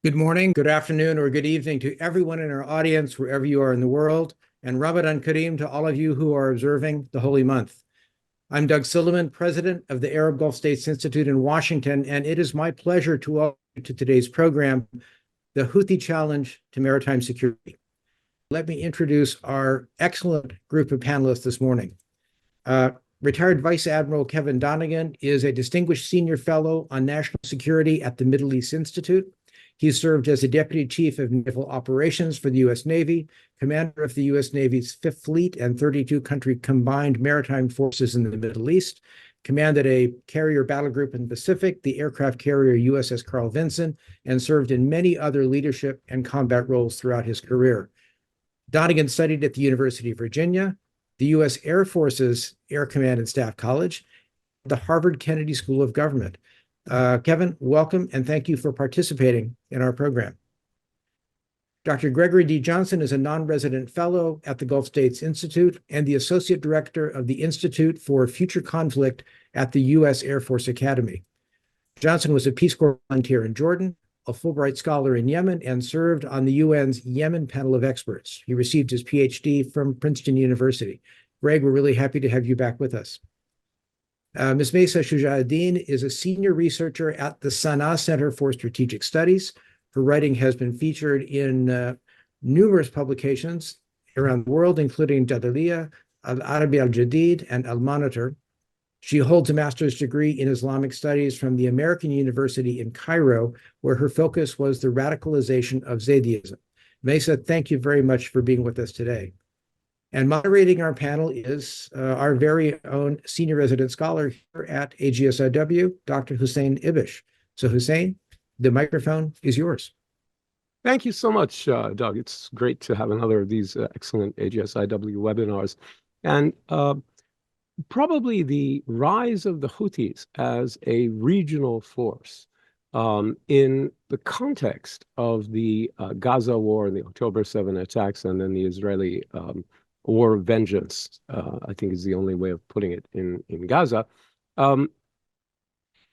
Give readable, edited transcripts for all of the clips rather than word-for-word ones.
Good morning, good afternoon, or good evening to everyone in our audience, wherever you are in the world, and Ramadan Kareem to all of you who are observing the holy month. I'm Doug Silliman, president of the Arab Gulf States Institute in Washington, and it is my pleasure to welcome you to today's program, The Houthi Challenge to Maritime Security. Let me introduce our excellent group of panelists this morning. Retired Vice Admiral Kevin Donegan is a distinguished senior fellow on national security at the Middle East Institute. He served as the Deputy Chief of Naval Operations for the U.S. Navy, commander of the U.S. Navy's Fifth Fleet and 32-country combined maritime forces in the Middle East, commanded a carrier battle group in the Pacific, the aircraft carrier USS Carl Vinson, and served in many other leadership and combat roles throughout his career. Donegan studied at the University of Virginia, the U.S. Air Force's Air Command and Staff College, the Harvard Kennedy School of Government. Kevin, welcome, and thank you for participating in our program. Dr. Gregory D. Johnsen is a non-resident fellow at the Gulf States Institute and the associate director of the Institute for Future Conflict at the U.S. Air Force Academy. Johnsen was a Peace Corps volunteer in Jordan, a Fulbright scholar in Yemen, and served on the UN's Yemen panel of experts. He received his PhD from Princeton University. Greg, we're really happy to have you back with us. Ms. Maysaa Shuja is a senior researcher at the Sana'a Center for Strategic Studies. Her writing has been featured in numerous publications around the world, including Jadaliyya, Al-Arabi al-Jadid, and Al-Monitor. She holds a master's degree in Islamic studies from the American University in Cairo, where her focus was the radicalization of Zaydism. Maysaa, thank you very much for being with us today. And moderating our panel is our very own senior resident scholar here at AGSIW, Dr. Hussein Ibish. So Hussein, the microphone is yours. Thank you so much, Doug. It's great to have another of these excellent AGSIW webinars. And probably the rise of the Houthis as a regional force in the context of the Gaza war and the October 7 attacks, and then the Israeli war of vengeance, I think is the only way of putting it in Gaza,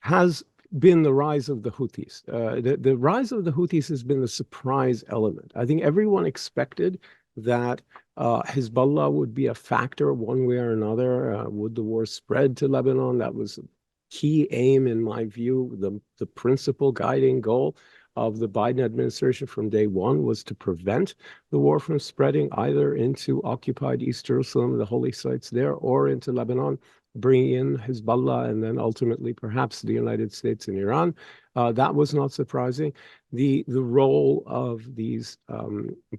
has been the rise of the Houthis. The rise of the Houthis has been the surprise element. I think everyone expected that Hezbollah would be a factor one way or another. Would the war spread to Lebanon? That was a key aim, in my view. The principal guiding goal of the Biden administration from day one was to prevent the war from spreading either into occupied East Jerusalem, the holy sites there, or into Lebanon, bringing in Hezbollah and then ultimately perhaps the United States and Iran. That was not surprising. The role of these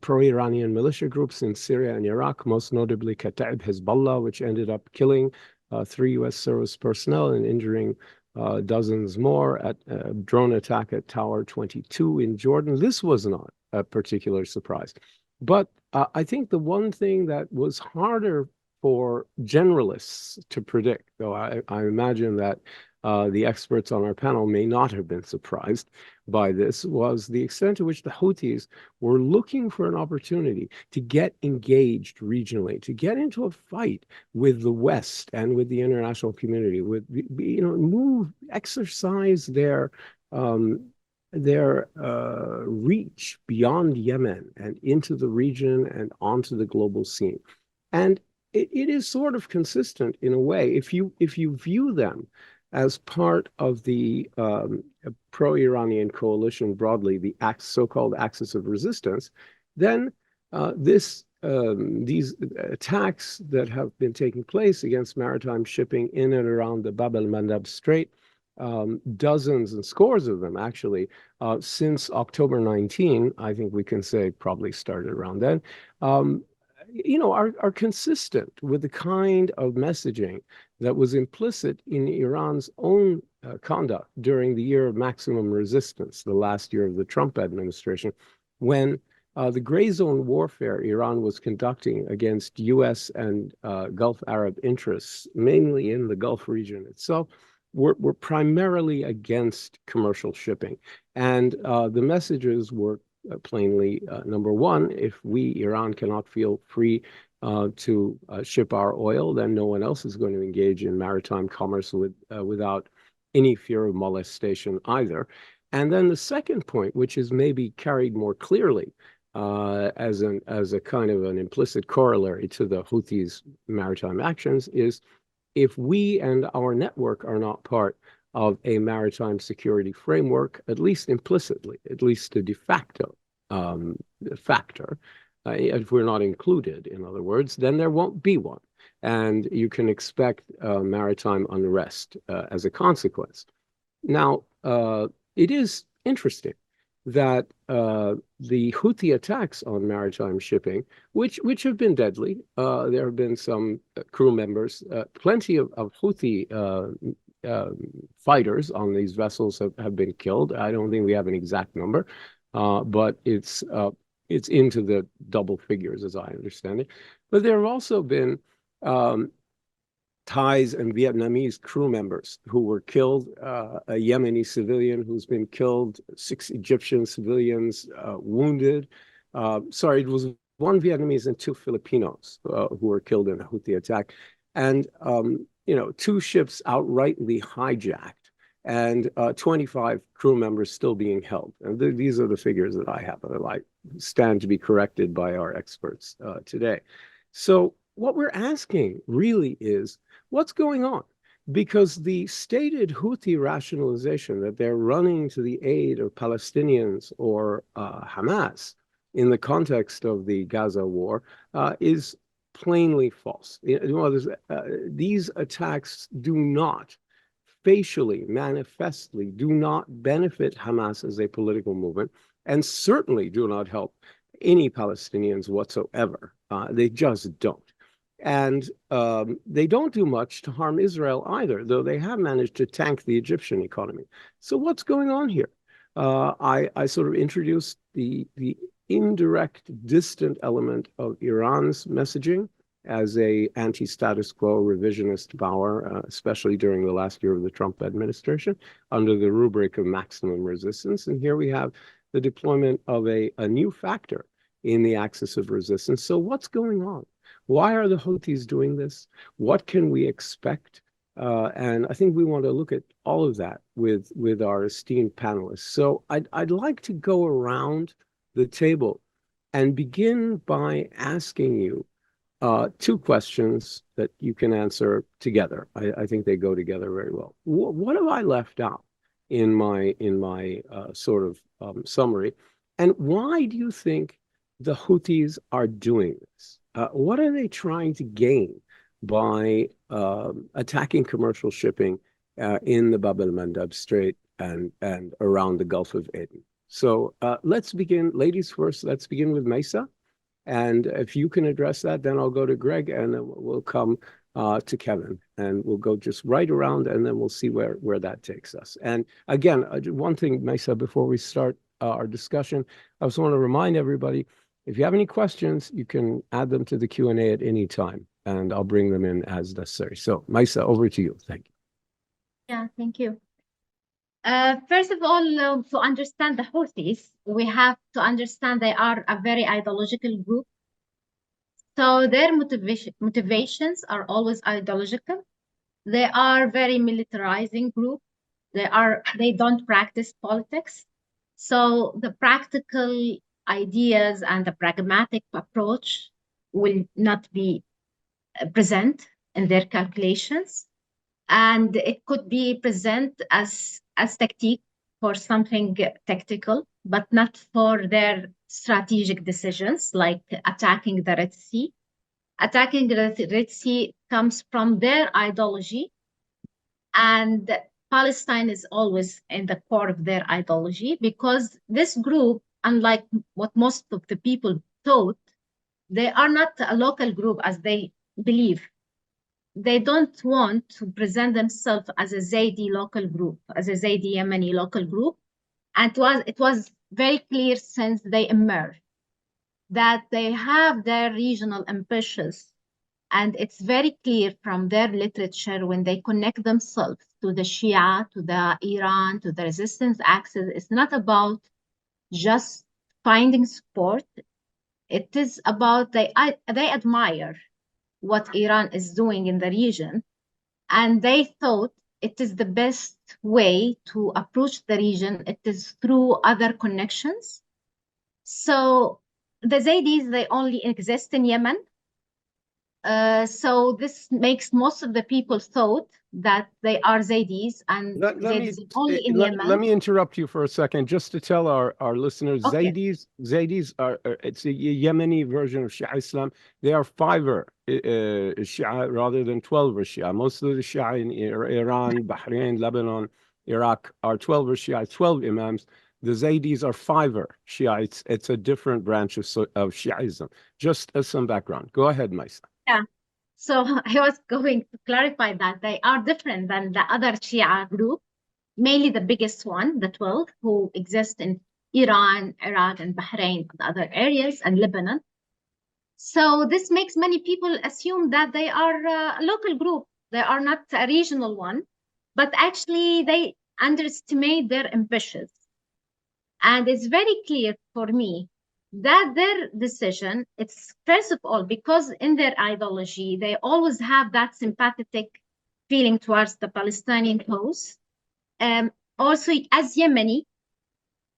pro-Iranian militia groups in Syria and Iraq, most notably Kataib Hezbollah, which ended up killing 3 U.S. service personnel and injuring dozens more at a drone attack at Tower 22 in Jordan. This was not a particular surprise. But I think the one thing that was harder for generalists to predict, though I imagine that the experts on our panel may not have been surprised by this, was the extent to which the Houthis were looking for an opportunity to get engaged regionally, to get into a fight with the West and with the international community, with, exercise their reach beyond Yemen and into the region and onto the global scene. And it is sort of consistent in a way. If you view them as part of the pro-Iranian coalition broadly, the so-called axis of resistance, then these attacks that have been taking place against maritime shipping in and around the Bab el-Mandab Strait, dozens and scores of them actually, since October 19, I think we can say probably started around then, are consistent with the kind of messaging that was implicit in Iran's own conduct during the year of maximum resistance, the last year of the Trump administration, when the gray zone warfare Iran was conducting against U.S. and Gulf Arab interests, mainly in the Gulf region itself, were primarily against commercial shipping. And the messages were plainly, number one, if we, Iran, cannot feel free to ship our oil, then no one else is going to engage in maritime commerce without any fear of molestation either. And then the second point, which is maybe carried more clearly as a kind of an implicit corollary to the Houthis' maritime actions, is if we and our network are not part of a maritime security framework, at least implicitly, at least a de facto factor, if we're not included, in other words, then there won't be one. And you can expect maritime unrest as a consequence. Now, it is interesting that the Houthi attacks on maritime shipping, which have been deadly, there have been some crew members, plenty of Houthi fighters on these vessels have been killed. I don't think we have an exact number, but it's into the double figures, as I understand it. But there have also been Thais and Vietnamese crew members who were killed, a Yemeni civilian who's been killed, 6 Egyptian civilians wounded. Sorry, it was 1 Vietnamese and 2 Filipinos who were killed in a Houthi attack. And, 2 ships outrightly hijacked, and 25 crew members still being held. And these are the figures that I have. I stand to be corrected by our experts today. So what we're asking really is, what's going on? Because the stated Houthi rationalization that they're running to the aid of Palestinians or Hamas in the context of the Gaza war is plainly false. These attacks do not, facially, manifestly, do not benefit Hamas as a political movement, and certainly do not help any Palestinians whatsoever. They just don't. And they don't do much to harm Israel either, though they have managed to tank the Egyptian economy. So what's going on here? I sort of introduced the indirect, distant element of Iran's messaging as a anti-status quo revisionist power, especially during the last year of the Trump administration, under the rubric of maximum resistance. And here we have the deployment of a new factor in the axis of resistance. So what's going on? Why are the Houthis doing this? What can we expect? And I think we want to look at all of that with our esteemed panelists. So I'd like to go around the table and begin by asking you 2 questions that you can answer together. I think they go together very well. What have I left out in my sort of summary? And why do you think the Houthis are doing this? What are they trying to gain by attacking commercial shipping in the Bab el-Mandab Strait and around the Gulf of Aden? So let's begin, ladies first, let's begin with Maysaa. And if you can address that, then I'll go to Greg, and then we'll come to Kevin, and we'll go just right around, and then we'll see where that takes us. And again, one thing, Maysaa, before we start our discussion, I just want to remind everybody, if you have any questions, you can add them to the Q&A at any time, and I'll bring them in as necessary. So, Maysaa, over to you. Thank you. Yeah, thank you. First of all, to understand the Houthis, we have to understand they are a very ideological group. So their motivations are always ideological. They are very militarizing group. They don't practice politics. So the practical ideas and the pragmatic approach will not be present in their calculations. And it could be present as tactique for something tactical, but not for their strategic decisions, like attacking the Red Sea. Attacking the Red Sea comes from their ideology, and Palestine is always in the core of their ideology, because this group, unlike what most of the people thought, they are not a local group as they believe. They don't want to present themselves as a Zaidi local group, as a Zaidi Yemeni local group. And it was very clear since they emerged that they have their regional ambitions. And it's very clear from their literature when they connect themselves to the Shia, to the Iran, to the resistance axis. It's not about just finding support. It is about they admire what Iran is doing in the region. And they thought it is the best way to approach the region. It is through other connections. So the Zaydis, they only exist in Yemen. So this makes most of the people thought that they are Zaydis, and Zaydis are only in Yemen. Let me interrupt you for a second, just to tell our listeners, Okay. Zaydis are it's a Yemeni version of Shia Islam. They are fiver Shia rather than 12 Shia. Most of the Shia in Iran, Bahrain, Lebanon, Iraq are 12 Shia, 12 Imams. The Zaydis are fiver Shiites. It's a different branch of Shiism. Just as some background. Go ahead, Maysaa. Yeah. So I was going to clarify that they are different than the other Shia group, mainly the biggest one, the 12, who exist in Iran, Iraq, and Bahrain, and other areas, and Lebanon. So this makes many people assume that they are a local group. They are not a regional one, but actually they underestimate their ambitions. And it's very clear for me that their decision, it's first of all, because in their ideology, they always have that sympathetic feeling towards the Palestinian cause. Also, as Yemeni,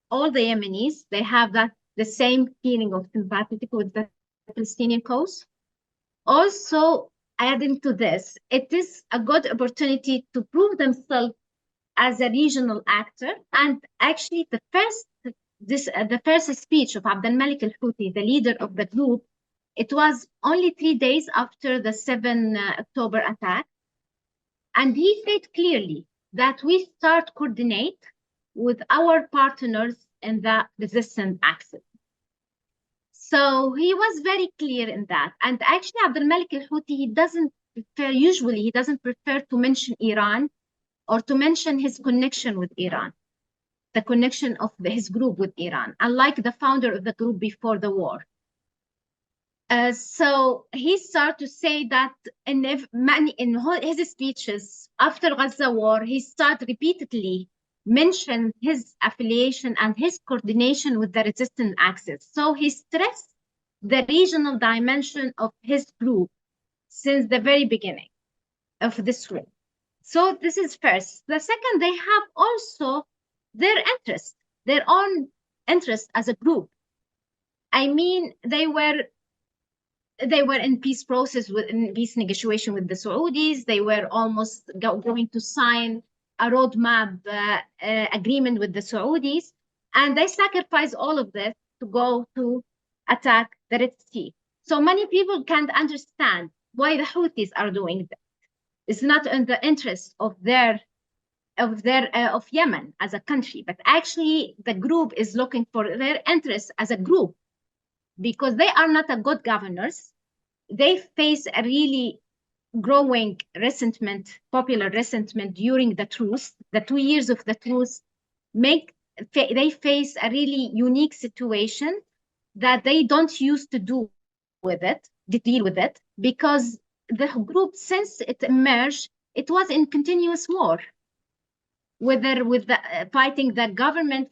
all the Yemenis, they have the same feeling of sympathetic with the Palestinian cause. Also, adding to this, it is a good opportunity to prove themselves as a regional actor. And actually, the first speech of Abd al-Malik al-Houthi, the leader of the group, it was only 3 days after the 7 October attack. And he said clearly that we start coordinate with our partners in the resistance axis. So he was very clear in that. And actually, Abd al-Malik al-Houthi, he doesn't prefer to mention Iran or to mention his connection with Iran, the connection of his group with Iran, unlike the founder of the group before the war. So he started to say that in his speeches after Gaza war, he started repeatedly mention his affiliation and his coordination with the resistance axis. So he stressed the regional dimension of his group since the very beginning of this war. So this is first. The second, they have also their interest, their own interest as a group. I mean, they were in peace process, in peace negotiation with the Saudis. They were almost going to sign a roadmap agreement with the Saudis, and they sacrificed all of this to go to attack the Red Sea. So many people can't understand why the Houthis are doing that. It's not in the interest of Yemen as a country, but actually the group is looking for their interests as a group, because they are not a good governors. They face a really growing resentment, popular resentment during the truce. The 2 years of the truce they face a really unique situation that they don't used to deal with it, because the group, since it emerged, it was in continuous war, whether with the fighting the government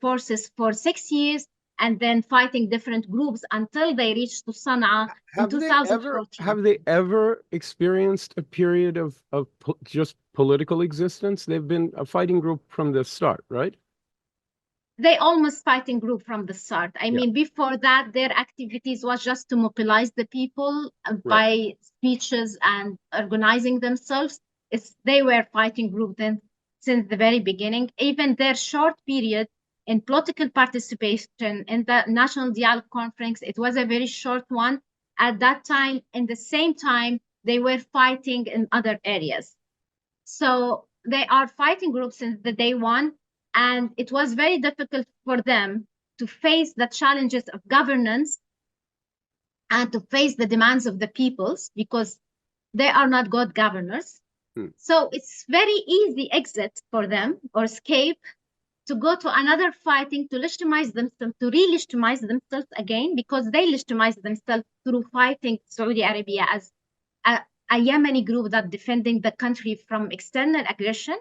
forces for 6 years, and then fighting different groups until they reached to Sana'a in 2014. Have they ever experienced a period of just political existence? They've been a fighting group from the start, right? They almost fighting group from the start. I mean, before that, their activities was just to mobilize the people by speeches and organizing themselves. They were fighting group then since the very beginning. Even their short period in political participation in the National Dialogue Conference, it was a very short one. At that time, in the same time, they were fighting in other areas. So they are fighting groups since the day one, and it was very difficult for them to face the challenges of governance and to face the demands of the peoples, because they are not good governors. So it's very easy exit for them, or escape, to go to another fighting, to legitimize themselves, to re-legitimize themselves again, because they legitimize themselves through fighting Saudi Arabia as a Yemeni group that defending the country from external aggression.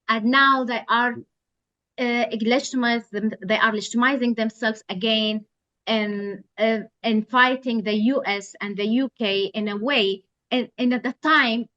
And now they are legitimizing themselves again and fighting the US and the UK in a way, in a time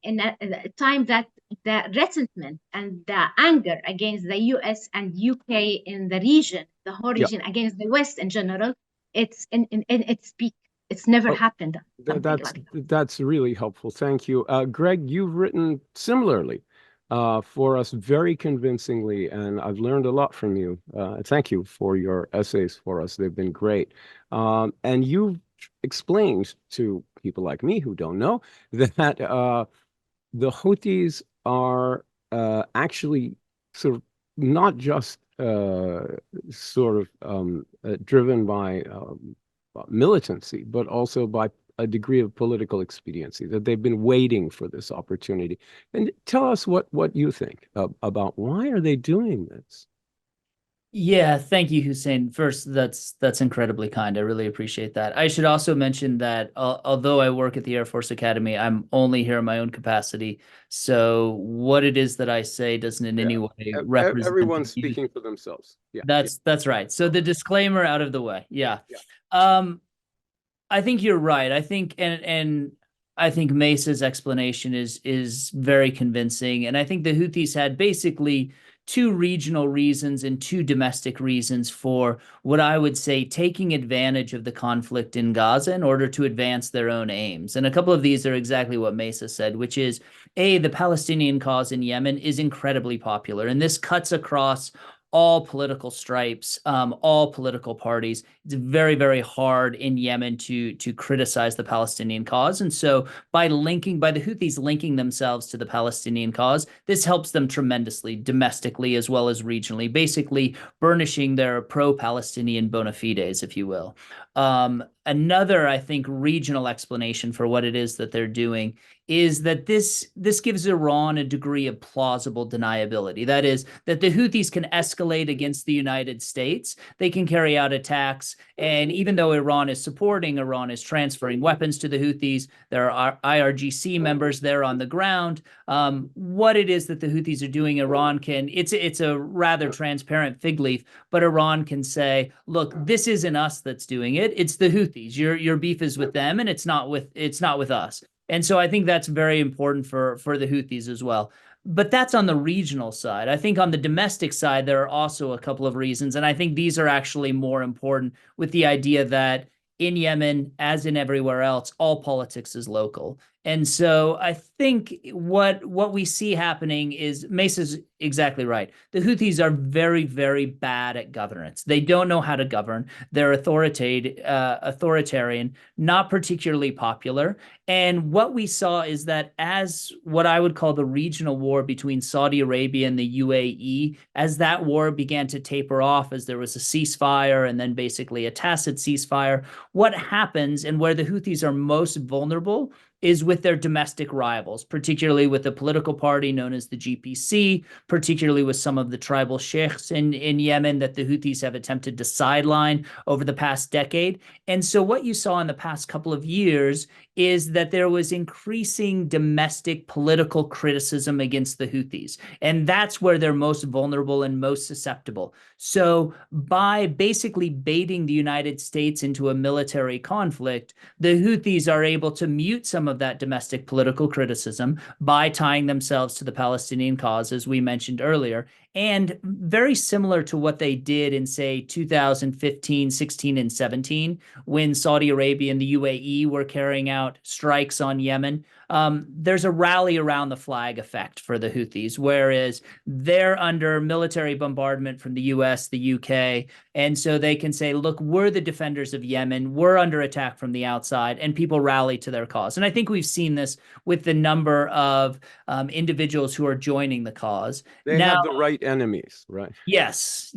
that the resentment and the anger against the US and UK in the region, the whole Yeah. region against the West in general, it's in its peak. It's never happened something like that. That's really helpful. Thank you. Greg, you've written similarly for us very convincingly, and I've learned a lot from you. Thank you for your essays for us. They've been great. And you've explained to people like me who don't know that the Houthis are actually sort of not just driven by militancy, but also by a degree of political expediency, that they've been waiting for this opportunity. And tell us what you think about why are they doing this? Yeah, thank you, Hussein. First, that's incredibly kind. I really appreciate that. I should also mention that although I work at the Air Force Academy, I'm only here in my own capacity. So what it is that I say doesn't in any way represent everyone's speaking for themselves. Yeah, that's right. So the disclaimer out of the way. Yeah. Yeah. I think you're right. I think and I think Maysaa's explanation is very convincing. And I think the Houthis had basically two regional reasons and two domestic reasons for what I would say taking advantage of the conflict in Gaza in order to advance their own aims. And a couple of these are exactly what Maysaa said, which is, A, the Palestinian cause in Yemen is incredibly popular. And this cuts across all political stripes, all political parties. It's very, very hard in Yemen to criticize the Palestinian cause. And so by the Houthis linking themselves to the Palestinian cause, this helps them tremendously domestically as well as regionally, basically burnishing their pro-Palestinian bona fides, if you will. Another, I think, regional explanation for what it is that they're doing is that this gives Iran a degree of plausible deniability. That is, that the Houthis can escalate against the United States. They can carry out attacks. And even though Iran is transferring weapons to the Houthis. There are IRGC members there on the ground. What it is that the Houthis are doing, Iran can, it's a rather transparent fig leaf, but Iran can say, look, this isn't us that's doing it. It's the Houthis. Your beef is with them, and it's not with us. And so I think that's very important for the Houthis as well. But that's on the regional side. I think on the domestic side, there are also a couple of reasons. And I think these are actually more important, with the idea that in Yemen, as in everywhere else, all politics is local. And so I think what we see happening is, Maysa's exactly right. The Houthis are very, very bad at governance. They don't know how to govern. They're authoritarian, not particularly popular. And what we saw is that as what I would call the regional war between Saudi Arabia and the UAE, as that war began to taper off, as there was a ceasefire and then basically a tacit ceasefire, what happens, and where the Houthis are most vulnerable, is with their domestic rivals, particularly with the political party known as the GPC, particularly with some of the tribal sheikhs in Yemen that the Houthis have attempted to sideline over the past decade. And so what you saw in the past couple of years is that there was increasing domestic political criticism against the Houthis. And that's where they're most vulnerable and most susceptible. So by basically baiting the United States into a military conflict, the Houthis are able to mute some of that domestic political criticism by tying themselves to the Palestinian cause, as we mentioned earlier. And very similar to what they did in, say, 2015, 16, and 17, when Saudi Arabia and the UAE were carrying out strikes on Yemen, there's a rally around the flag effect for the Houthis, whereas they're under military bombardment from the US, the UK, and so they can say, look, we're the defenders of Yemen, we're under attack from the outside, and people rally to their cause. And I think we've seen this with the number of individuals who are joining the cause. They have the right enemies, right? Yes.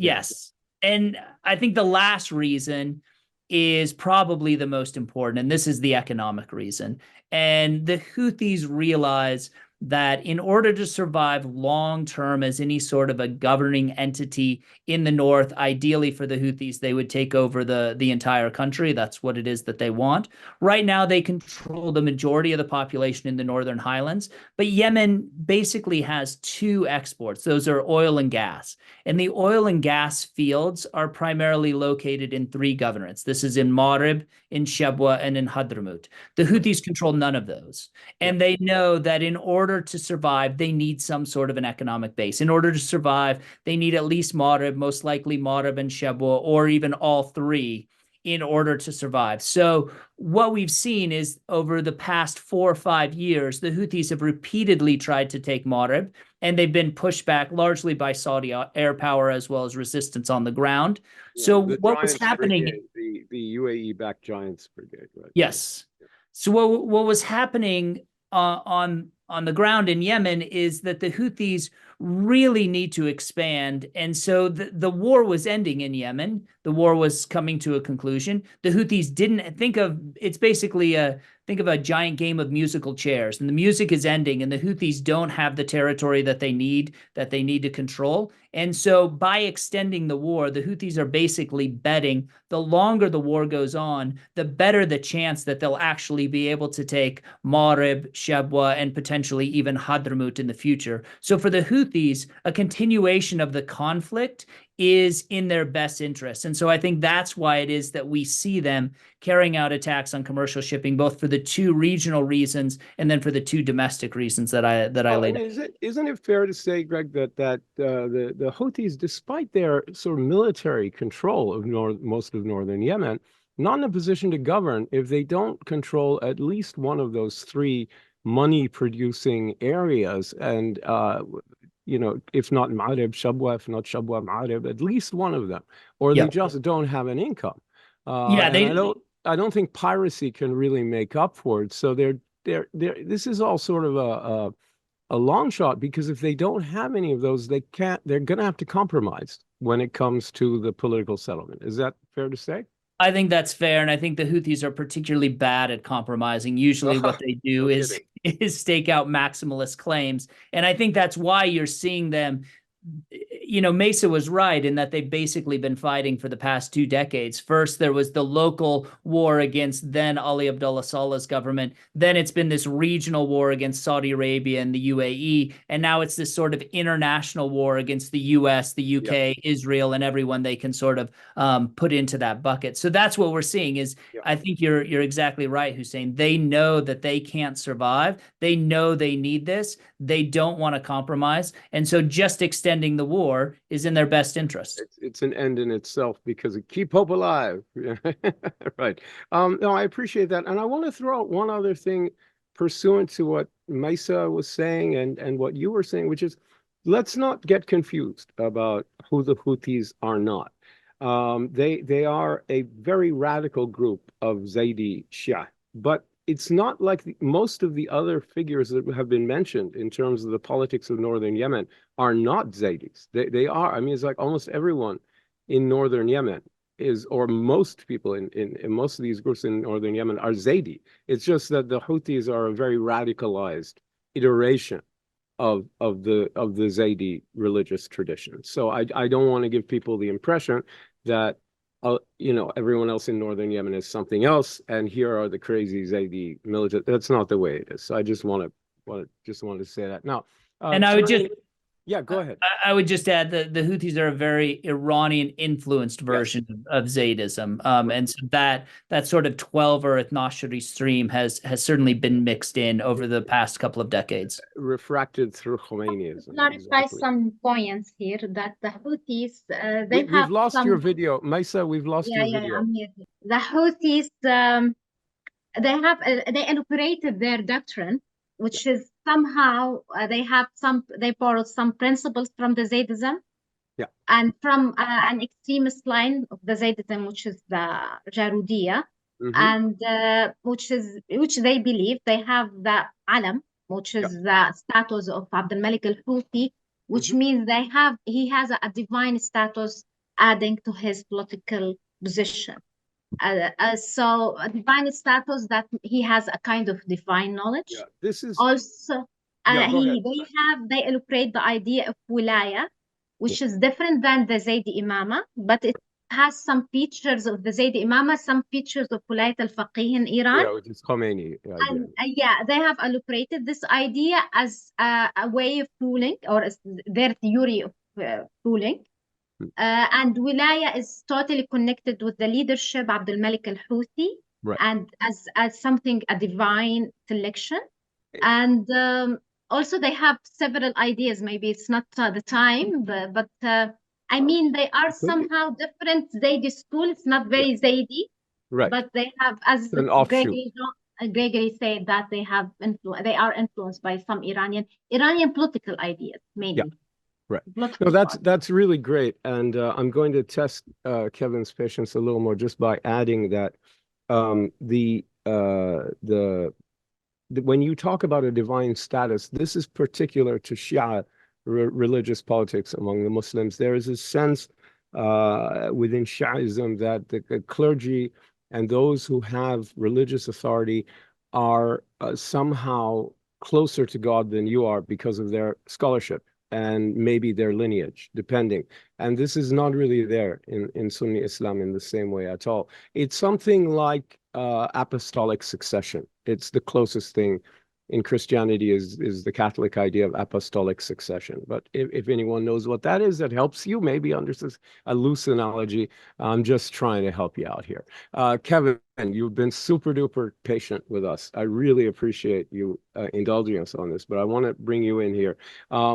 And I think the last reason is probably the most important, and this is the economic reason. And the Houthis realize that in order to survive long-term as any sort of a governing entity in the north, ideally for the Houthis, they would take over the entire country. That's what it is that they want. Right now, they control the majority of the population in the northern highlands, but Yemen basically has two exports. Those are oil and gas. And the oil and gas fields are primarily located in three governorates. This is in Marib, in Shabwa, and in Hadramaut. The Houthis control none of those. And they know that in order to survive, they need some sort of an economic base. In order to survive, they need at least Marib, most likely Marib and Shabwa, or even all three, in order to survive. So what we've seen is over the past 4 or 5 years, the Houthis have repeatedly tried to take Marib, and they've been pushed back largely by Saudi air power as well as resistance on the ground. So what was happening? The UAE-backed Giants Brigade, right? Yes. So what was happening on the ground in Yemen is that the Houthis really need to expand. And so the war was ending in Yemen. The war was coming to a conclusion. The Houthis didn't think of, it's basically think of a giant game of musical chairs, and the music is ending, and the Houthis don't have the territory that they need to control. And so by extending the war, the Houthis are basically betting the longer the war goes on, the better the chance that they'll actually be able to take Marib, Shabwa, and potentially even Hadramaut in the future. So for the Houthis, a continuation of the conflict is in their best interest. And so I think that's why it is that we see them carrying out attacks on commercial shipping, both for the 2 regional reasons and then for the 2 domestic reasons that I laid out. Isn't it fair to say, Greg, that the Houthis, despite their sort of military control of most of northern Yemen, not in a position to govern if they don't control at least one of those 3 money-producing areas, and if not Marib, Shabwa, if not Shabwa, Marib, at least one of them, or they just don't have an income. I don't think piracy can really make up for it. So this is all sort of a long shot, because if they don't have any of those, they're going to have to compromise when it comes to the political settlement. Is that fair to say? I think that's fair, and I think the Houthis are particularly bad at compromising. Usually what they do is stake out maximalist claims, and I think that's why you're seeing them. Maysaa was right in that they've basically been fighting for the past 2 decades. First, there was the local war against then Ali Abdullah Saleh's government. Then it's been this regional war against Saudi Arabia and the UAE. And now it's this sort of international war against the US, the UK, Israel, and everyone they can sort of put into that bucket. So that's what we're seeing is, I think you're exactly right, Hussein. They know that they can't survive. They know they need this. They don't want to compromise. And so just extending the war is in their best interest. It's an end in itself, because it keeps hope alive. Right. No, I appreciate that. And I want to throw out one other thing pursuant to what Maysaa was saying and what you were saying, which is, let's not get confused about who the Houthis are not. They are a very radical group of Zaidi Shia, but it's not like most of the other figures that have been mentioned in terms of the politics of northern Yemen are not Zaidis. They are. I mean, it's like almost everyone in northern Yemen is, or most people in most of these groups in northern Yemen are Zaidi. It's just that the Houthis are a very radicalized iteration of the Zaidi religious tradition. So I don't want to give people the impression that everyone else in northern Yemen is something else, and here are the crazy Zaidi military. That's not the way it is. So I just want to say that now. And I would just go ahead. I would just add that the Houthis are a very Iranian-influenced version of Zaydism, and so that sort of 12 or Ethnoshri stream has certainly been mixed in over the past couple of decades. Refracted through Khomeinism. Clarify some points here that the Houthis we've lost your video, Maysaa. We've lost your video. I'm here. The Houthis they elaborated their doctrine, which is somehow they borrowed some principles from the Zaydism, and from an extremist line of the Zaydism, which is the Jarudiyya, and which they believe they have the alam, which is the status of Abdul Malik al-Houthi, which means he has a divine status adding to his political position. So a divine status that he has a kind of divine knowledge. This is also they elaborate the idea of wilaya, which is different than the Zaydi Imama, but it has some features of the Zaydi Imama, some features of Wilayat al-Faqih in Iran. Which is Khomeini. And they have elaborated this idea as a way of ruling, or as their theory of ruling. And wilaya is totally connected with the leadership Abdul Malik al-Houthi, Right. and as something, a divine selection. And also they have several ideas. Maybe it's not the time, but I mean, they are somehow different Zaydi school. It's not very Zaydi, Right. but they have, as An offshoot. Gregory said, that they have they are influenced by some Iranian political ideas mainly. Right. Political No, thought. that's really great, and I'm going to test Kevin's patience a little more just by adding that when you talk about a divine status, this is particular to Shia religious politics among the Muslims. There is a sense within Shiaism that the clergy and those who have religious authority are somehow closer to God than you are because of their scholarship and maybe their lineage, depending. And this is not really there in Sunni Islam in the same way at all. It's something like apostolic succession. It's the closest thing in Christianity is the Catholic idea of apostolic succession. But if anyone knows what that is, that helps you maybe understand a loose analogy. I'm just trying to help you out here. Kevin, you've been super duper patient with us. I really appreciate you indulging us on this, but I want to bring you in here.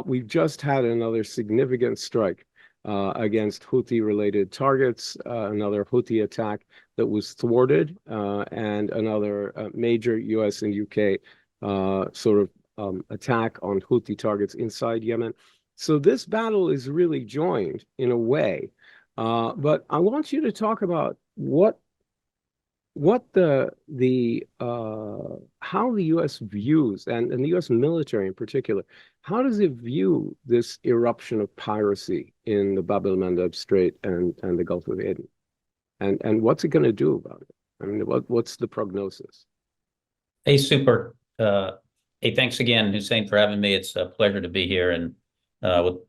We've just had another significant strike against Houthi-related targets, another Houthi attack that was thwarted, and another major U.S. and U.K. Attack on Houthi targets inside Yemen. So this battle is really joined in a way. But I want you to talk about how the U.S. views, and the U.S. military in particular, how does it view this eruption of piracy in the Bab el-Mandeb Strait and the Gulf of Aden? And what's it going to do about it? I mean, what's the prognosis? Hey, super. Hey, thanks again, Hussein, for having me. It's a pleasure to be here and with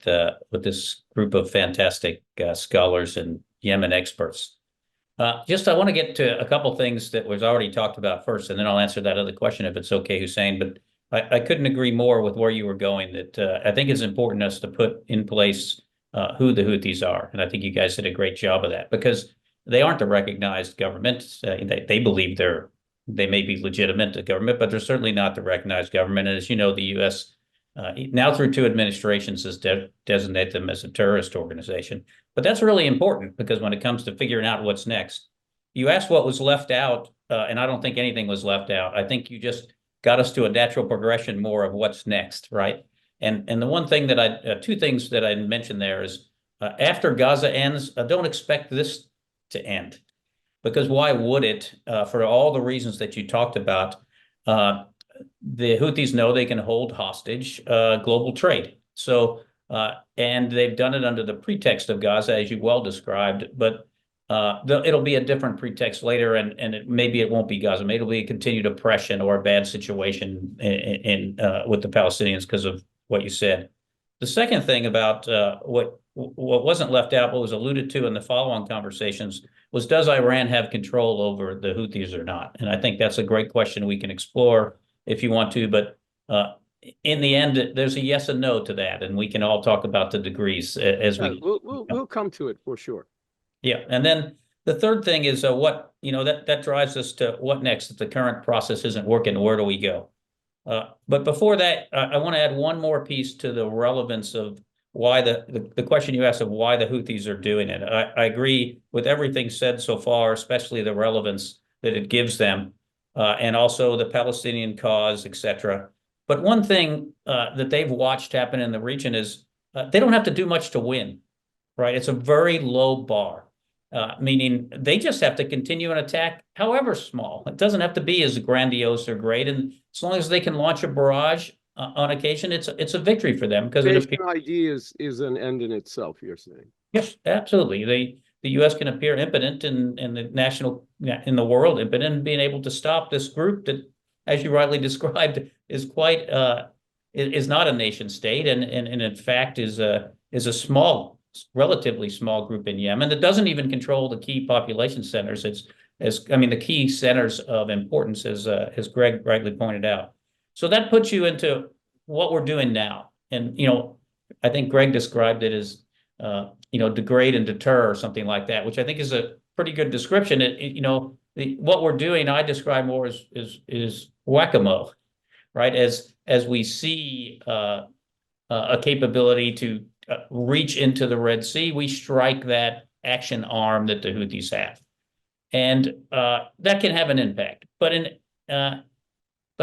this group of fantastic scholars and Yemen experts. I want to get to a couple things that was already talked about first, and then I'll answer that other question if it's okay, Hussein. But I couldn't agree more with where you were going, that I think it's important us to put in place who the Houthis are. And I think you guys did a great job of that, because they aren't a recognized government. They believe they may be legitimate government, but they're certainly not the recognized government. And as you know, the U.S. Now through 2 administrations has designated them as a terrorist organization. But that's really important, because when it comes to figuring out what's next, you asked what was left out, and I don't think anything was left out. I think you just got us to a natural progression more of what's next, right? And the one thing that 2 things that I mentioned there is after Gaza ends, don't expect this to end. Because why would it? For all the reasons that you talked about, the Houthis know they can hold hostage global trade. So, and they've done it under the pretext of Gaza, as you well described. But it'll be a different pretext later, and maybe it won't be Gaza. Maybe it'll be a continued oppression or a bad situation with the Palestinians because of what you said. The second thing about what wasn't left out, but was alluded to in the follow-on conversations, was, does Iran have control over the Houthis or not? And I think that's a great question we can explore if you want to, but in the end, there's a yes and no to that, and we can all talk about the degrees as we. We'll come to it for sure. Yeah, and then the third thing is that drives us to what next. If the current process isn't working, where do we go? But before that, I want to add one more piece to the relevance of why the question you asked of why the Houthis are doing it. I agree with everything said so far, especially the relevance that it gives them, and also the Palestinian cause, etc. But one thing that they've watched happen in the region is they don't have to do much to win, right? It's a very low bar, meaning they just have to continue an attack, however small. It doesn't have to be as grandiose or great, and as long as they can launch a barrage on occasion, it's a victory for them, because the idea is an end in itself, you're saying. Yes, absolutely. The U.S. can appear impotent in the world, impotent in being able to stop this group that, as you rightly described, is quite is not a nation state, and in fact is a relatively small group in Yemen that doesn't even control the key population centers. The key centers of importance, as Greg rightly pointed out. So that puts you into what we're doing now. And, I think Greg described it as, degrade and deter or something like that, which I think is a pretty good description. what we're doing, I describe more as whack-a-mole, right? As we see a capability to reach into the Red Sea, we strike that action arm that the Houthis have, and that can have an impact. But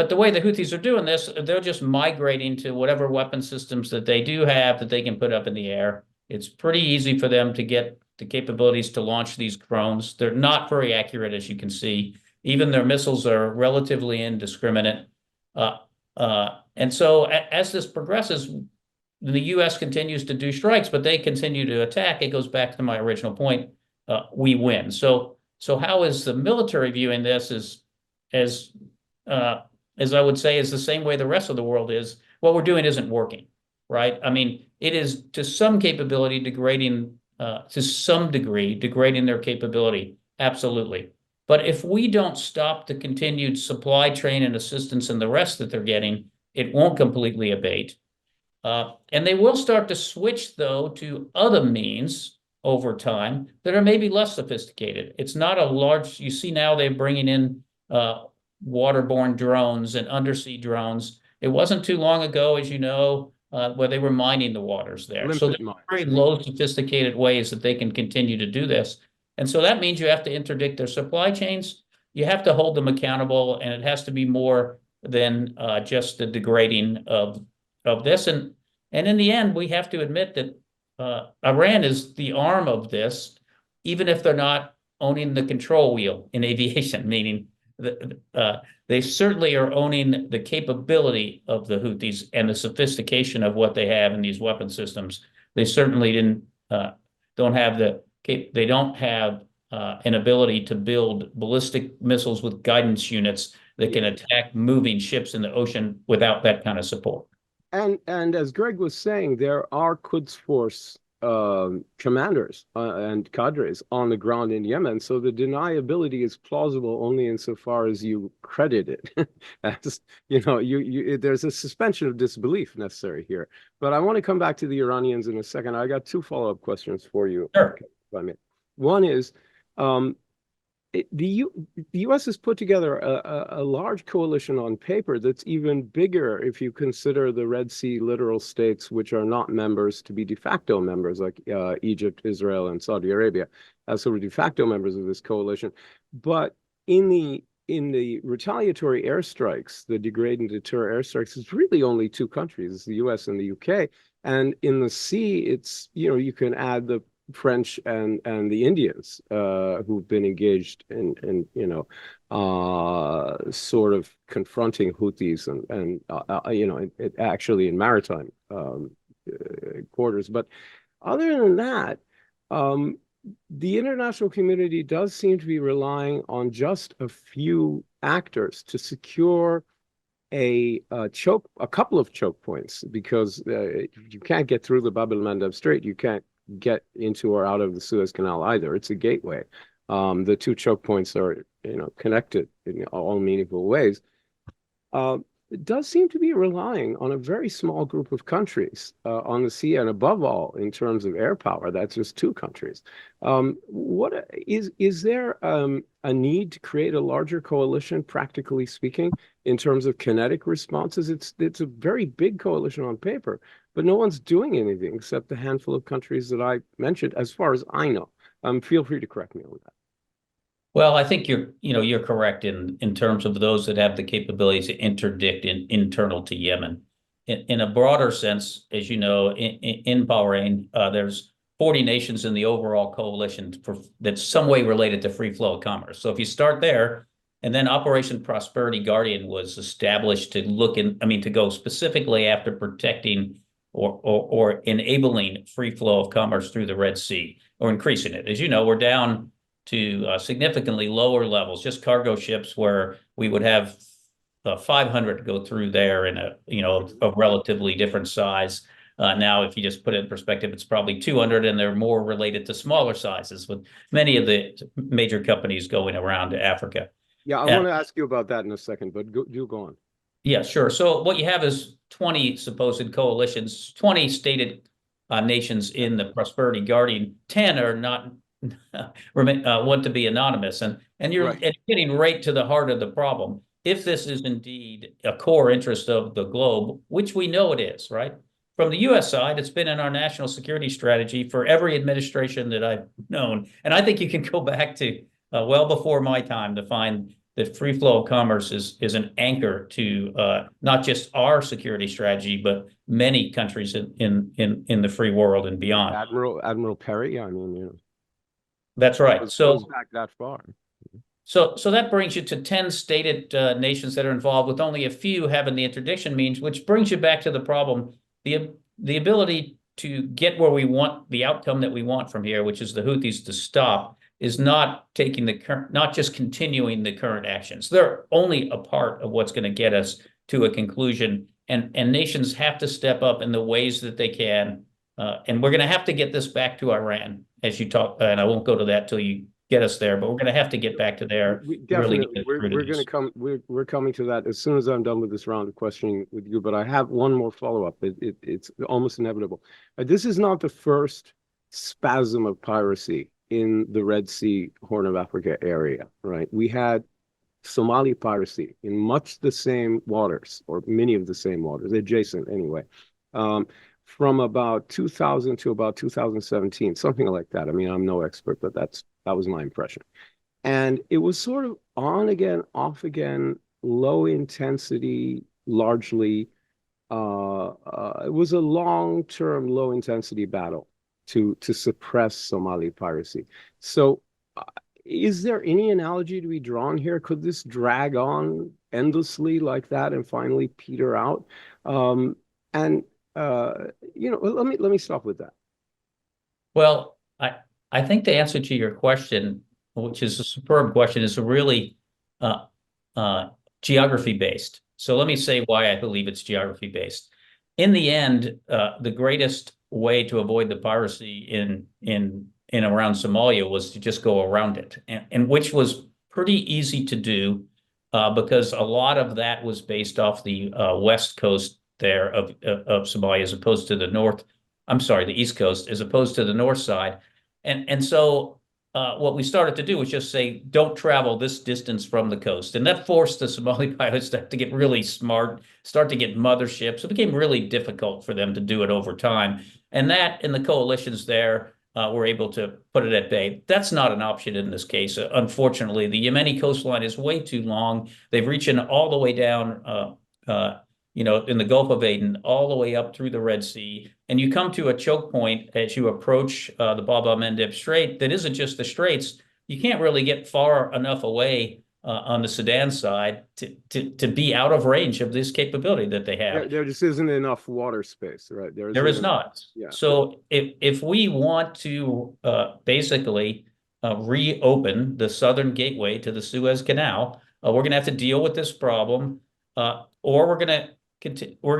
the way the Houthis are doing this, they're just migrating to whatever weapon systems that they do have that they can put up in the air. It's pretty easy for them to get the capabilities to launch these drones. They're not very accurate, as you can see. Even their missiles are relatively indiscriminate. And so as this progresses, the U.S. continues to do strikes, but they continue to attack. It goes back to my original point. We win. So how is the military viewing this? As I would say, is the same way the rest of the world is. What we're doing isn't working, right? I mean, it is to some capability degrading, to some degree, degrading their capability. Absolutely. But if we don't stop the continued supply chain and assistance and the rest that they're getting, it won't completely abate. And they will start to switch, though, to other means over time that are maybe less sophisticated. It's not a large, you see now they're bringing in waterborne drones and undersea drones. It wasn't too long ago, as you know, where they were mining the waters there. So there are very low sophisticated ways that they can continue to do this. And so that means you have to interdict their supply chains. You have to hold them accountable, and it has to be more than just the degrading of this. And in the end, we have to admit that Iran is the arm of this, even if they're not owning the control wheel in aviation, meaning they certainly are owning the capability of the Houthis and the sophistication of what they have in these weapon systems. They certainly don't have an ability to build ballistic missiles with guidance units that can attack moving ships in the ocean without that kind of support. And as Greg was saying, there are Quds Force commanders and cadres on the ground in Yemen, so the deniability is plausible only insofar as you credit it. As, there's a suspension of disbelief necessary here. But I want to come back to the Iranians in a second. I got two follow-up questions for you. Sure. If I may. One is, the U.S. has put together a large coalition on paper that's even bigger if you consider the Red Sea littoral states, which are not members, to be de facto members, like Egypt, Israel, and Saudi Arabia, as sort of de facto members of this coalition. But in the retaliatory airstrikes, the degrade and deter airstrikes, it's really only two countries. It's the U.S. and the U.K. And in the sea, it's, you can add the French and the Indians who've been engaged in sort of confronting Houthis and actually in maritime quarters. But other than that, the international community does seem to be relying on just a few actors to secure a couple of choke points, because you can't get through the Bab el-Mandeb Strait. You can't get into or out of the Suez Canal either. It's a gateway. The two choke points are, connected in all meaningful ways. It does seem to be relying on a very small group of countries on the sea, and above all, in terms of air power, that's just two countries. What is there a need to create a larger coalition, practically speaking, in terms of kinetic responses? It's a very big coalition on paper, but no one's doing anything except the handful of countries that I mentioned, as far as I know. Feel free to correct me on that. Well, I think you're correct in terms of those that have the capabilities to interdict internal to Yemen. In a broader sense, as you know, in Bahrain, there's 40 nations in the overall coalition that's some way related to free flow of commerce. So if you start there, and then Operation Prosperity Guardian was established to to go specifically after protecting or enabling free flow of commerce through the Red Sea, or increasing it. As you know, we're down to significantly lower levels, just cargo ships where we would have 500 go through there in a relatively different size. Now, if you just put it in perspective, it's probably 200, and they're more related to smaller sizes, with many of the major companies going around to Africa. Yeah, I want to ask you about that in a second, but do go on. Yeah, sure. So what you have is 20 supposed coalitions, 20 stated nations in the Prosperity Guardian. 10 are not want to be anonymous, and And you're getting right to the heart of the problem. If this is indeed a core interest of the globe, which we know it is, right? From the U.S. side, it's been in our national security strategy for every administration that I've known. And I think you can go back to well before my time to find that free flow of commerce is an anchor to not just our security strategy, but many countries in the free world and beyond. Admiral Perry, I mean, you know. That's right. So it goes back that far. So that brings you to 10 stated nations that are involved, with only a few having the interdiction means, which brings you back to the problem, the ability to get where we want, the outcome that we want from here, which is the Houthis to stop, is not taking the current, not just continuing the current actions. They're only a part of what's going to get us to a conclusion, and nations have to step up in the ways that they can. And we're going to have to get this back to Iran, as you talk, and I won't go to that till you get us there, but we're going to have to get back to there. We're coming to that as soon as I'm done with this round of questioning with you, but I have one more follow-up. It's almost inevitable. This is not the first spasm of piracy in the Red Sea, Horn of Africa area, right? We had Somali piracy in much the same waters, or many of the same waters, adjacent anyway, from about 2000 to about 2017, something like that. I mean, I'm no expert, but that was my impression. And it was sort of on again, off again, low intensity, largely. It was a long-term, low-intensity battle to suppress Somali piracy. So is there any analogy to be drawn here? Could this drag on endlessly like that and finally peter out? You know, let me stop with that. Well, I think the answer to your question, which is a superb question, is really geography-based. So let me say why I believe it's geography-based. In the end, the greatest way to avoid the piracy in around Somalia was to just go around it, and which was pretty easy to do because a lot of that was based off the west coast there of Somalia, as opposed to the the east coast, as opposed to the north side. And so what we started to do was just say, don't travel this distance from the coast. And that forced the Somali pilots to get really smart, start to get motherships. It became really difficult for them to do it over time. And that, and the coalitions there were able to put it at bay. That's not an option in this case. Unfortunately, the Yemeni coastline is way too long. They've reached all the way down you know, in the Gulf of Aden, all the way up through the Red Sea. And you come to a choke point as you approach the Bab el-Mandeb Strait that isn't just the straits. You can't really get far enough away on the Sudan side to be out of range of this capability that they have. There just isn't enough water space, right? There is not. Yeah. So if we want to basically reopen the southern gateway to the Suez Canal, we're going to have to deal with this problem, or we're going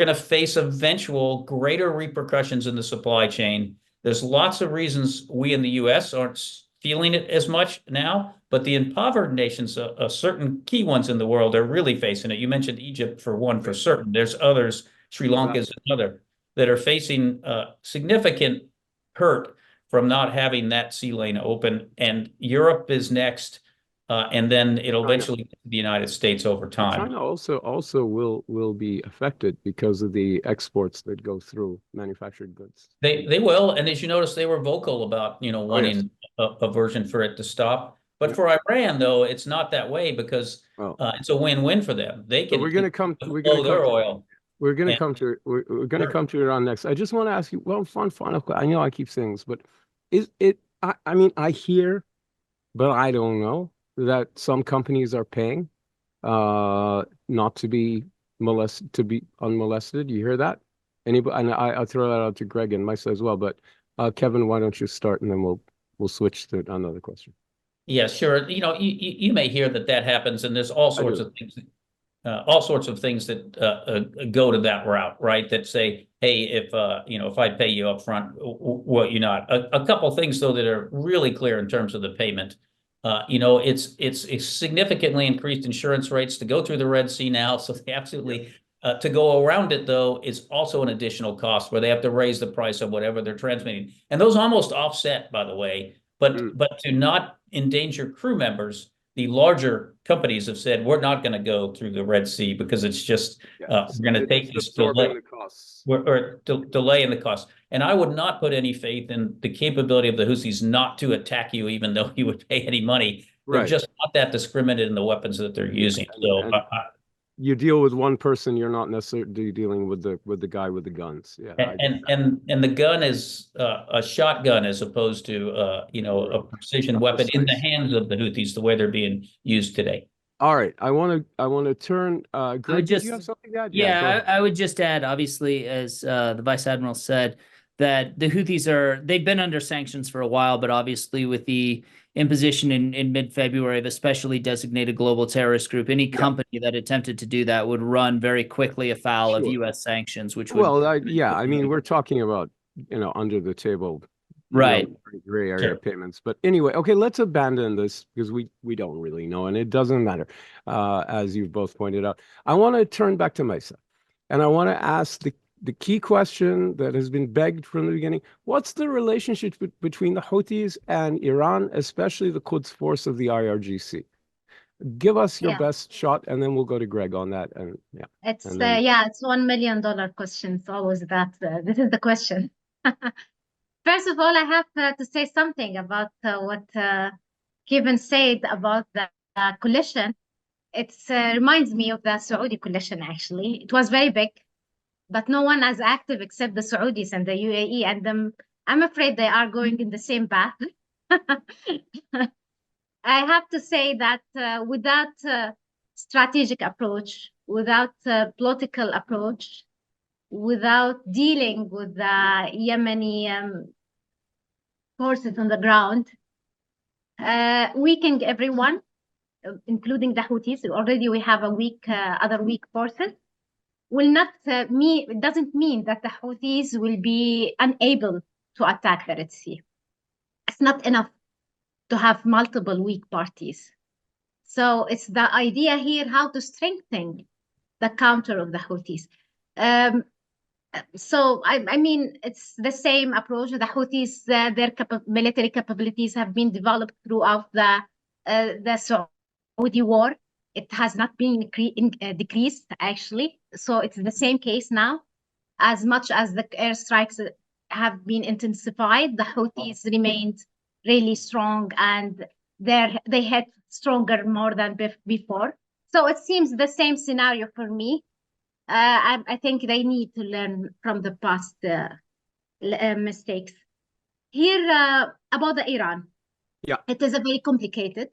to face eventual greater repercussions in the supply chain. There's lots of reasons we in the U.S. aren't feeling it as much now, but the impoverished nations, certain key ones in the world, are really facing it. You mentioned Egypt for one, for certain. There's others, Sri Lanka is another, that are facing significant hurt from not having that sea lane open. And Europe is next. And then it'll eventually get to the United States over time. China also will be affected because of the exports that go through manufactured goods. They will, and as you notice, they were vocal about wanting a version for it to stop. But for Iran, though, it's not that way because it's a win-win for them. They can. So we're going to come. We're going to come to Iran next. I just want to ask you one final question. I know I keep saying this, but is it? I mean, I hear, but I don't know, that some companies are paying not to be molested, to be unmolested. You hear that? Anybody? And I'll throw that out to Greg and Maysaa as well. But Kevin, why don't you start, and then we'll switch to another question. Yeah, sure. You may hear that happens, and there's all sorts of things that go to that route, right? That say, hey, if I pay you up front, what you're not. A couple of things though that are really clear in terms of the payment. It's significantly increased insurance rates to go through the Red Sea now. So they absolutely, to go around it though, is also an additional cost where they have to raise the price of whatever they're transmitting. And those almost offset, by the way, but to not endanger crew members, the larger companies have said, we're not going to go through the Red Sea because it's just, we're going to take this delay, the costs. delay in the cost. And I would not put any faith in the capability of the Houthis not to attack you, even though you would pay any money. They're Right. just not that discriminated in the weapons that they're using. So you deal with one person, you're not necessarily dealing with the guy with the guns. Yeah. And the gun is a shotgun as opposed to you know, a precision weapon in the hands of the Houthis, the way they're being used today. All right. I want to turn Greg, did you have something to add? Yeah, I would just add, obviously, as the Vice Admiral said, that the Houthis they've been under sanctions for a while, but obviously with the imposition in mid-February of a specially designated global terrorist group, any company that attempted to do that would run very quickly afoul of U.S. sanctions, which would... Well, I mean, we're talking about, you know, under the table, right, gray area payments. But anyway, okay, let's abandon this because we don't really know, and it doesn't matter, as you've both pointed out. I want to turn back to Maysaa, and I want to ask the key question that has been begged from the beginning: what's the relationship between the Houthis and Iran, especially the Quds force of the IRGC? Give us your best shot, and then we'll go to Greg on that. And it's it's $1 million question. It's always that. This is the question. First of all, I have to say something about what Kevin said about the coalition. It reminds me of the Saudi coalition, actually. It was very big, but no one as active except the Saudis and the UAE. And I'm afraid they are going in the same path. I have to say that without strategic approach, without political approach, without dealing with the Yemeni forces on the ground, weakening everyone, including the Houthis. Already we have other weak forces. It doesn't mean that the Houthis will be unable to attack the Red Sea. It's not enough to have multiple weak parties. So it's the idea here how to strengthen the counter of the Houthis. So I mean, it's the same approach. The Houthis, their military capabilities have been developed throughout the Saudi war. It has not been decreased, actually. So it's the same case now. As much as the airstrikes have been intensified, the Houthis remained really strong, and they had stronger more than before. So it seems the same scenario for me. I think they need to learn from the past mistakes. Here, about the Iran. Yeah. It is a very complicated.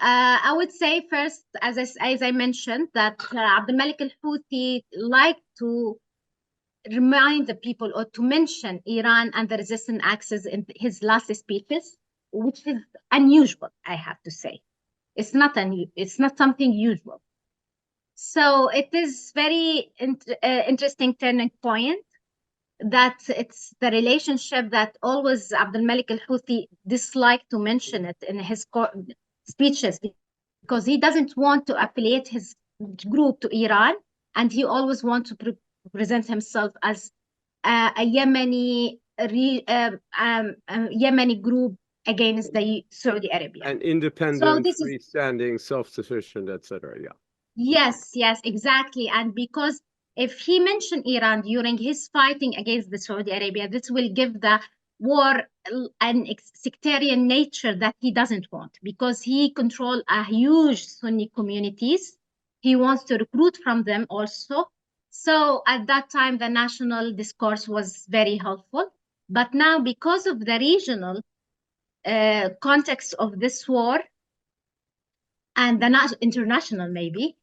I would say first, as I mentioned, that Abdul Malik al-Houthi liked to remind the people or to mention Iran and the resistance axis in his last speeches, which is unusual, I have to say. It's not something usual. So it is very interesting turning point that it's the relationship that always Abdul Malik al-Houthi disliked to mention it in his speeches, because he doesn't want to affiliate his group to Iran, and he always wants to present himself as a Yemeni group against the Saudi Arabia. And independent, freestanding, self-sufficient, etc. Yeah. Yes, exactly. And because if he mentioned Iran during his fighting against the Saudi Arabia, this will give the war an sectarian nature that he doesn't want, because he controls a huge Sunni communities. He wants to recruit from them also. So at that time, the national discourse was very helpful. But now, because of the regional context of this war and the international maybe,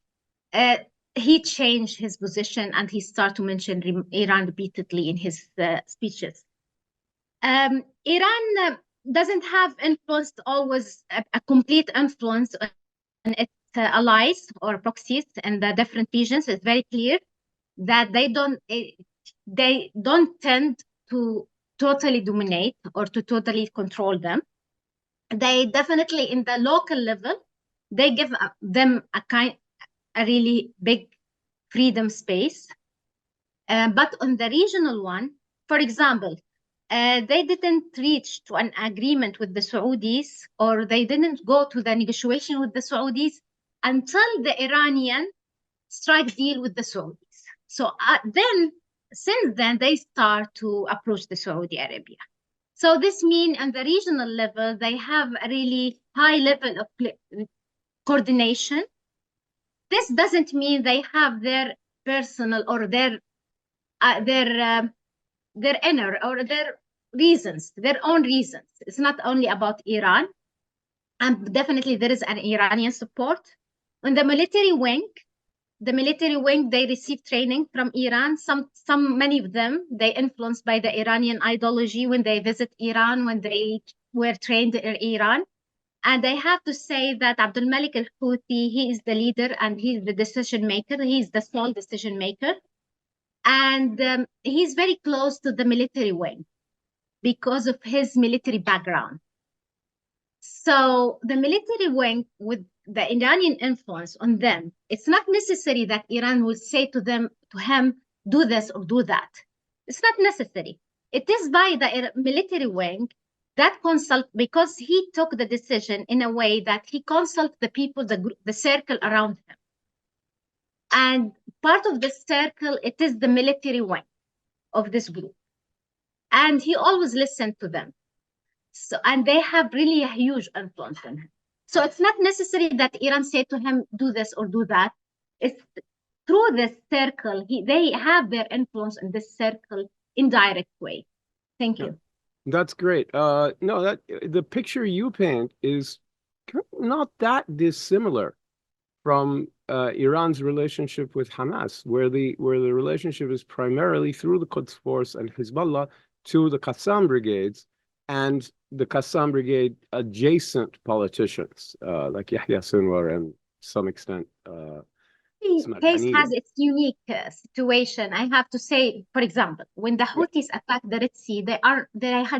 he changed his position and he started to mention Iran repeatedly in his speeches. Iran doesn't have influence, always a complete influence on its allies or proxies in the different regions. It's very clear that they don't tend to totally dominate or to totally control them. They definitely, in the local level, they give them a really big freedom space. But on the regional one, for example, they didn't reach to an agreement with the Saudis, or they didn't go to the negotiation with the Saudis until the Iranian strike deal with the Saudis. So since then, they start to approach the Saudi Arabia. So this means on the regional level, they have a really high level of coordination. This doesn't mean they have their personal or their inner or their reasons, their own reasons. It's not only about Iran, and definitely there is an Iranian support. On the military wing, they receive training from Iran. Many of them, they influenced by the Iranian ideology when they visit Iran, when they were trained in Iran. And I have to say that Abdul Malik al-Houthi, he is the leader and he's the decision maker. He's the sole decision maker. And he's very close to the military wing because of his military background. So the military wing, with the Iranian influence on them, it's not necessary that Iran will say to him, do this or do that. It's not necessary. It is by the military wing that consult, because he took the decision in a way that he consults the people, the circle around him. And part of the circle, it is the military wing of this group. And he always listened to them. So, and they have really a huge influence on him. So it's not necessary that Iran say to him, do this or do that. It's through this circle, they have their influence in this circle indirect way. Thank you. That's great. No, the picture you paint is not that dissimilar from Iran's relationship with Hamas, where the relationship is primarily through the Quds Force and Hezbollah to the Qassam brigades and the Qassam brigade adjacent politicians like Yahya Sinwar and to some extent. The case has its unique situation. I have to say, for example, when the Houthis attack the Red Sea, they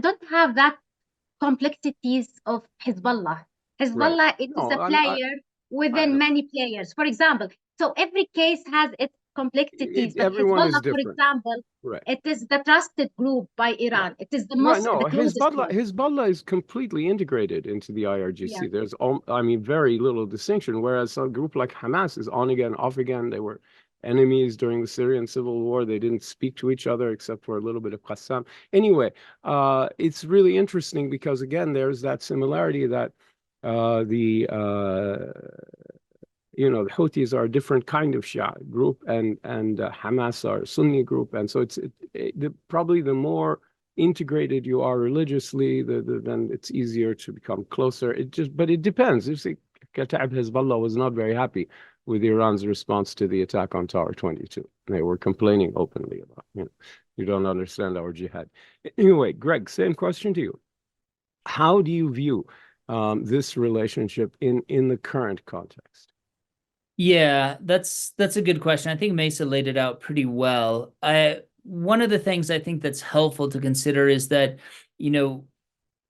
don't have that complexities of Hezbollah. Hezbollah is a player within many players. For example, so every case has its complexities. But everyone Hezbollah, is different. for example, it is the trusted group by Iran. It is the most. Hezbollah is completely integrated into the IRGC. There's, very little distinction. Whereas a group like Hamas is on again, off again. They were enemies during the Syrian civil war. They didn't speak to each other except for a little bit of Qassam. Anyway, it's really interesting because again, there's that similarity that the Houthis are a different kind of Shia group, and Hamas are a Sunni group, and so it's probably the more integrated you are religiously, then it's easier to become closer. But it depends. You see, Kataib Hezbollah was not very happy with Iran's response to the attack on Tower 22. They were complaining openly about, you don't understand our jihad. Anyway, Greg, same question to you. How do you view this relationship in the current context? Yeah, that's a good question. I think Maysaa laid it out pretty well. One of the things I think that's helpful to consider is that,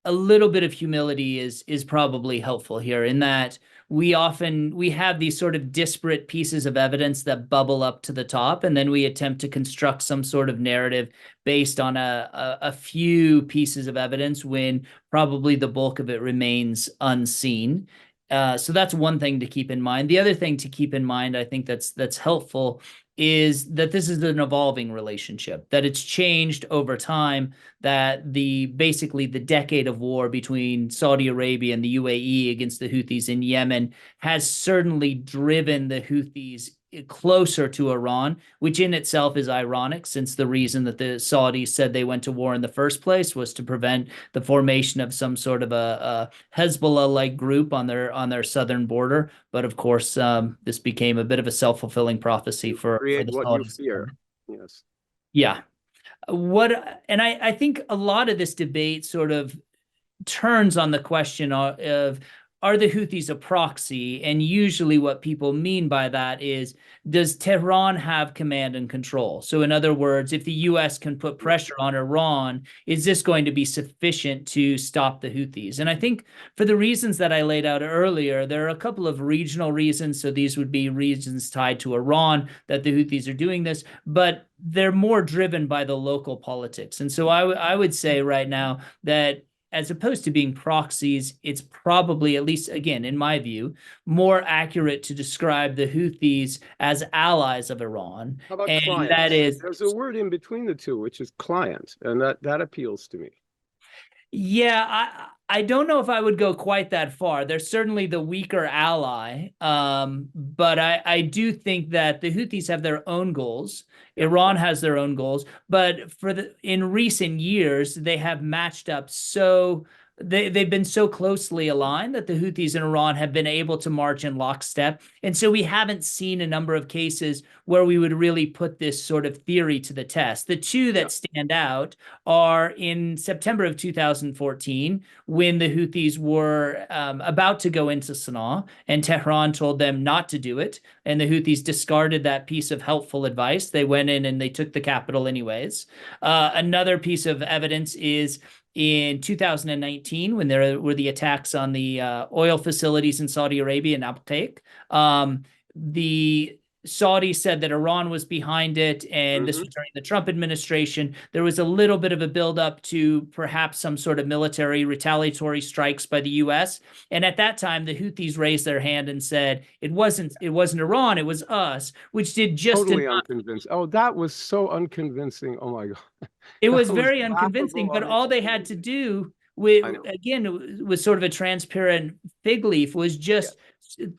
a little bit of humility is probably helpful here, in that we have these sort of disparate pieces of evidence that bubble up to the top, and then we attempt to construct some sort of narrative based on a few pieces of evidence when probably the bulk of it remains unseen. So that's one thing to keep in mind. The other thing to keep in mind, I think that's helpful, is that this is an evolving relationship, that it's changed over time, that basically the decade of war between Saudi Arabia and the UAE against the Houthis in Yemen has certainly driven the Houthis closer to Iran, which in itself is ironic, since the reason that the Saudis said they went to war in the first place was to prevent the formation of some sort of a Hezbollah-like group on their southern border. But of course, this became a bit of a self-fulfilling prophecy for the Saudis. Yes. Yeah. I think a lot of this debate sort of turns on the question of are the Houthis a proxy? And usually what people mean by that is, does Tehran have command and control? So in other words, if the US can put pressure on Iran, is this going to be sufficient to stop the Houthis? And I think for the reasons that I laid out earlier, there are a couple of regional reasons. So these would be reasons tied to Iran that the Houthis are doing this, but they're more driven by the local politics. And so I would say right now that as opposed to being proxies, it's probably, at least again, in my view, more accurate to describe the Houthis as allies of Iran. How about and clients? that is, There's a word in between the two, which is client, and that appeals to me. yeah, I don't know if I would go quite that far. They're certainly the weaker ally, but I do think that the Houthis have their own goals. Iran has their own goals, but in recent years, they have matched up so they've been so closely aligned that the Houthis and Iran have been able to march in lockstep. And so we haven't seen a number of cases where we would really put this sort of theory to the test. The two that stand out are in September of 2014, when the Houthis were about to go into Sana'a, and Tehran told them not to do it. And the Houthis discarded that piece of helpful advice. They went in and they took the capital anyways. Another piece of evidence is in 2019, when there were the attacks on the oil facilities in Saudi Arabia and al-Deen, the Saudis said that Iran was behind it, and this was during the Trump administration. There was a little bit of a buildup to perhaps some sort of military retaliatory strikes by the U.S. And at that time, the Houthis raised their hand and said, it wasn't Iran, it was us, which did just Totally enough. unconvincing. Oh, that was so unconvincing. Oh my God. It was That very laughable unconvincing, but on all its they own. had to do I know. with sort of a transparent fig leaf was just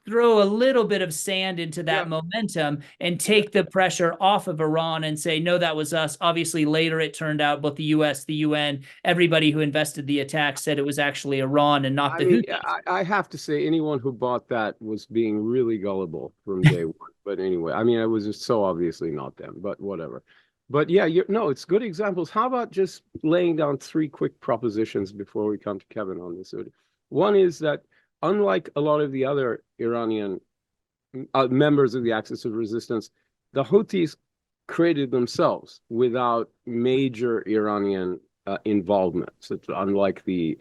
throw a little bit of sand into that momentum and take the pressure off of Iran and say, no, that was us. Obviously, later it turned out both the US, the UN, everybody who invested the attack said it was actually Iran and not the Houthis. I have to say, anyone who bought that was being really gullible from day one. But anyway, I mean, it was just so obviously not them, but whatever. But yeah, no, it's good examples. How about just laying down three quick propositions before we come to Kevin on this? One is that unlike a lot of the other Iranian members of the Axis of Resistance, the Houthis created themselves without major Iranian involvement. So unlike the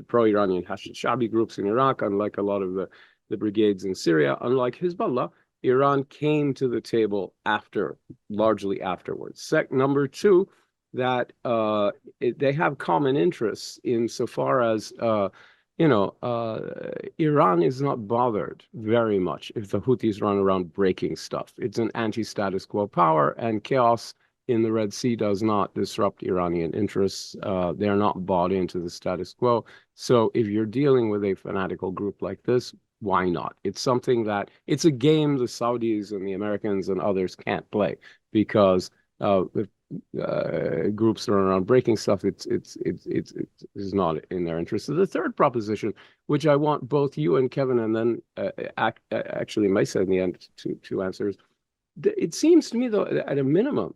pro-Iranian Hashid Shabi groups in Iraq, unlike a lot of the brigades in Syria, unlike Hezbollah, Iran came to the table largely afterwards. Number two, that they have common interests insofar as Iran is not bothered very much if the Houthis run around breaking stuff. It's an anti-status quo power, and chaos in the Red Sea does not disrupt Iranian interests. They're not bought into the status quo. So if you're dealing with a fanatical group like this, why not? It's something that it's a game the Saudis and the Americans and others can't play, because if groups are around breaking stuff, it's not in their interest. So the third proposition, which I want both you and Kevin, and then actually Maysaa in the end to answer, is it seems to me, though, at a minimum,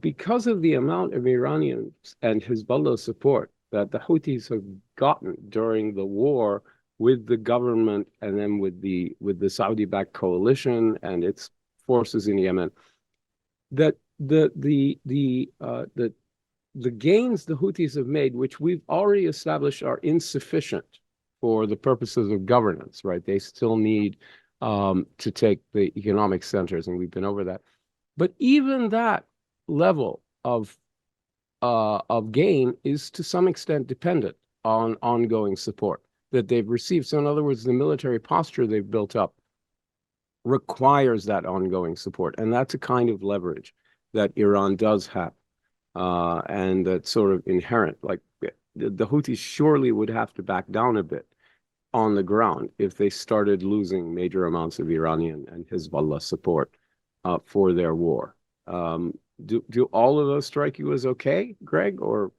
because of the amount of Iranian and Hezbollah support that the Houthis have gotten during the war with the government, and then with the Saudi-backed coalition and its forces in Yemen, that the gains the Houthis have made, which we've already established are insufficient for the purposes of governance, right? They still need to take the economic centers, and we've been over that. But even that level of gain is to some extent dependent on ongoing support that they've received. So in other words, the military posture they've built up requires that ongoing support. And that's a kind of leverage that Iran does have. And that's sort of inherent. Like the Houthis surely would have to back down a bit on the ground if they started losing major amounts of Iranian and Hezbollah support for their war. Do all of those strike you as okay, Greg, or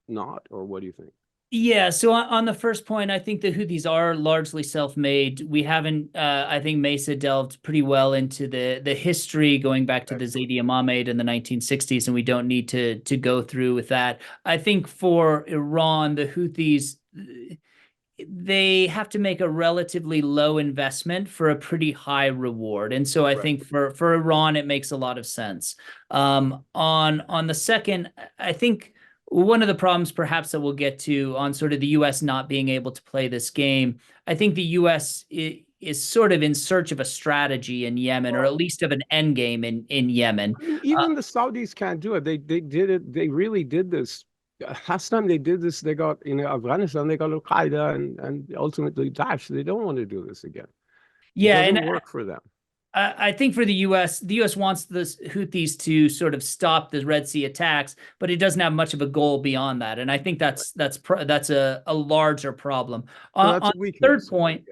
not? Or what do you think? Yeah, so on the first point, I think the Houthis are largely self-made. We haven't, I think Maysaa delved pretty well into the history going back to the Zaidi Imamate in the 1960s, and we don't need to go through with that. I think for Iran, the Houthis, they have to make a relatively low investment for a pretty high reward. And so I think for Iran, it makes a lot of sense. On the second, I think one of the problems perhaps that we'll get to on sort of the US not being able to play this game, I think the US is sort of in search of a strategy in Yemen, or at least of an end game in Yemen. I mean, even the Saudis can't do it. They did it. They really did this. Last time they did this, they got in Afghanistan, they got Al-Qaeda and ultimately Daesh. They don't want to do this again. Yeah, it doesn't work for them. I think for the U.S. wants the Houthis to sort of stop the Red Sea attacks, but it doesn't have much of a goal beyond that. And I think that's a larger problem. On the third point,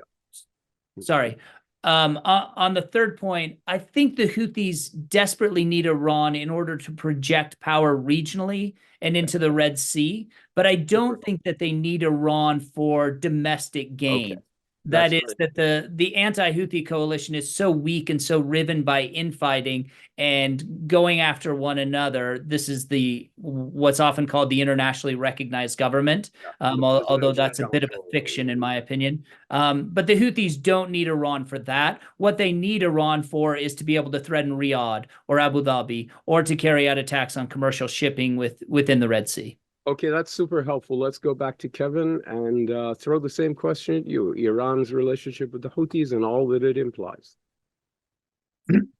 sorry. On the third point, I think the Houthis desperately need Iran in order to project power regionally and into the Red Sea, but I don't think that they need Iran for domestic gain. Okay. That is that the anti-Houthi coalition is so weak and so riven by infighting and going after one another. This is what's often called the internationally recognized government, although that's a bit of a fiction in my opinion. But the Houthis don't need Iran for that. What they need Iran for is to be able to threaten Riyadh or Abu Dhabi, or to carry out attacks on commercial shipping within the Red Sea. Okay, that's super helpful. Let's go back to Kevin and throw the same question at you. Iran's relationship with the Houthis and all that it implies.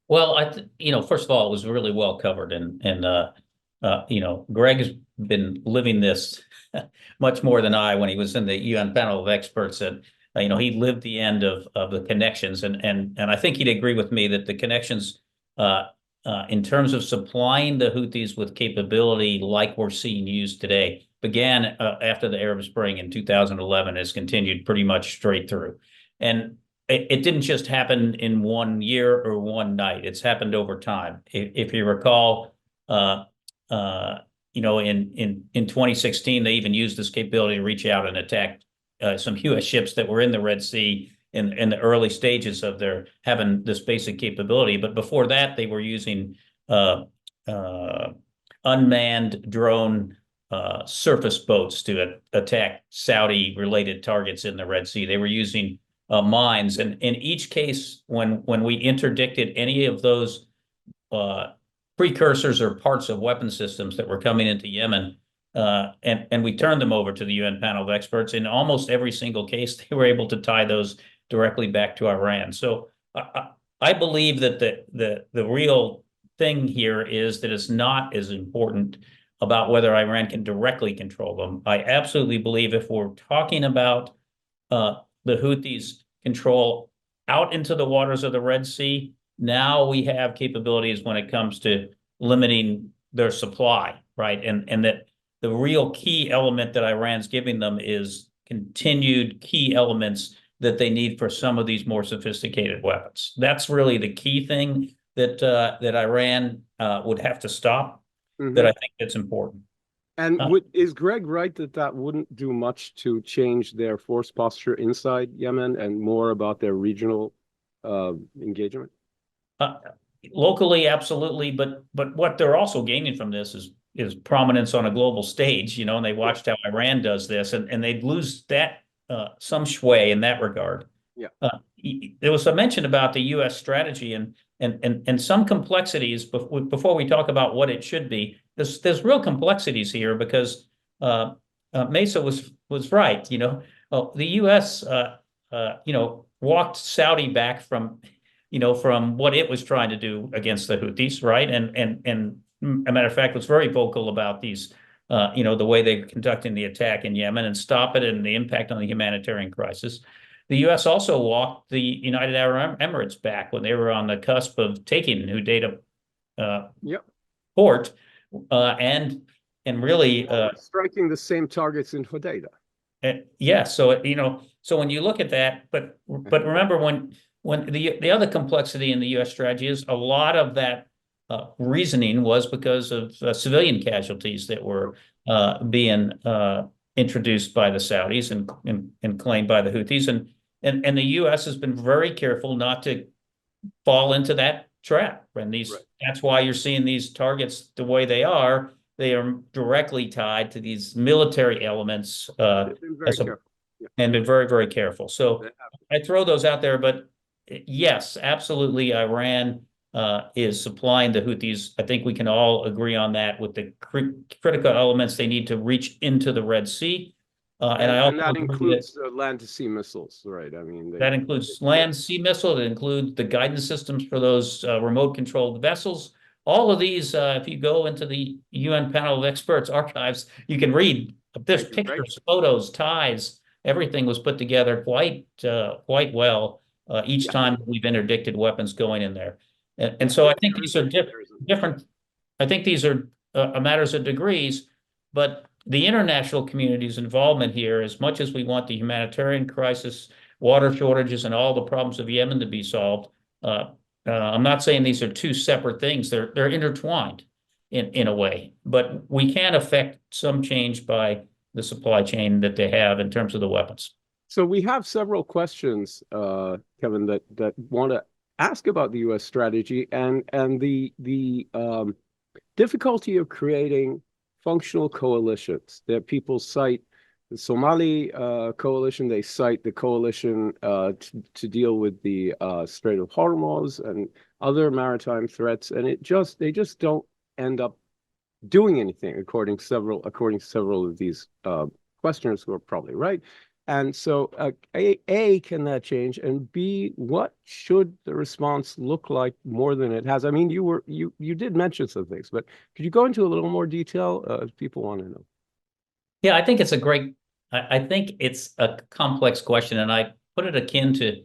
Well, first of all, it was really well covered, and Greg has been living this much more than I when he was in the UN panel of experts. And he lived the end of the connections, and I think he'd agree with me that the connections, in terms of supplying the Houthis with capability like we're seeing used today, began after the Arab Spring in 2011, has continued pretty much straight through. And it didn't just happen in 1 year or one night. It's happened over time. If you recall, in 2016, they even used this capability to reach out and attack some U.S. ships that were in the Red Sea in the early stages of their having this basic capability. But before that, they were using unmanned drone surface boats to attack Saudi-related targets in the Red Sea. They were using mines. And in each case, when we interdicted any of those precursors or parts of weapon systems that were coming into Yemen, and we turned them over to the UN panel of experts, in almost every single case, they were able to tie those directly back to Iran. So I believe that the real thing here is that it's not as important about whether Iran can directly control them. I absolutely believe if we're talking about the Houthis' control out into the waters of the Red Sea, now we have capabilities when it comes to limiting their supply, right? And that the real key element that Iran's giving them is continued key elements that they need for some of these more sophisticated weapons. That's really the key thing that Iran would have to stop. Mm-hmm. That I think it's important. And is Greg right that wouldn't do much to change their force posture inside Yemen and more about their regional engagement? Locally, absolutely, but what they're also gaining from this is prominence on a global stage, and they watched how Iran does this, and they'd lose that some sway in that regard. Yeah. There was a mention about the U.S. strategy and some complexities before we talk about what it should be. There's real complexities here because Maysaa was right. The U.S. walked Saudi back from what it was trying to do against the Houthis, right? And a matter of fact, was very vocal about these. The way they're conducting the attack in Yemen and stop it and the impact on the humanitarian crisis. The U.S. also walked the United Arab Emirates back when they were on the cusp of taking Hodeidah port and really striking the same targets in Hodeidah. Yeah, so so when you look at that, but remember when the other complexity in the U.S. strategy is a lot of that reasoning was because of civilian casualties that were being introduced by the Saudis and claimed by the Houthis, and the U.S. has been very careful not to fall into that trap. And that's why you're seeing these targets the way they are. They are directly tied to these military elements and been very, very careful. So I throw those out there, but yes, absolutely, Iran is supplying the Houthis. I think we can all agree on that with the critical elements they need to reach into the Red Sea. And I also that agree includes land-to-sea missiles, right? I mean, that includes land, sea missile. It includes the guidance systems for those remote-controlled vessels. All of these, if you go into the UN panel of experts archives, you can read. There's pictures, photos, ties. Everything was put together quite well each time we've interdicted weapons going in there. And so I think these are different. I think these are matters of degrees, but the international community's involvement here, as much as we want the humanitarian crisis, water shortages, and all the problems of Yemen to be solved, I'm not saying these are two separate things. They're intertwined in a way, but we can affect some change by the supply chain that they have in terms of the weapons. So we have several questions, Kevin, that want to ask about the U.S. strategy and the difficulty of creating functional coalitions that people cite. The Somali coalition, they cite the coalition to deal with the Strait of Hormuz and other maritime threats, and they just don't end up doing anything, according to several of these questioners who are probably right. And so, A, can that change? And B, what should the response look like more than it has? I mean, you did mention some things, but could you go into a little more detail if people want to know? Yeah, I think it's I think it's a complex question, and I put it akin to,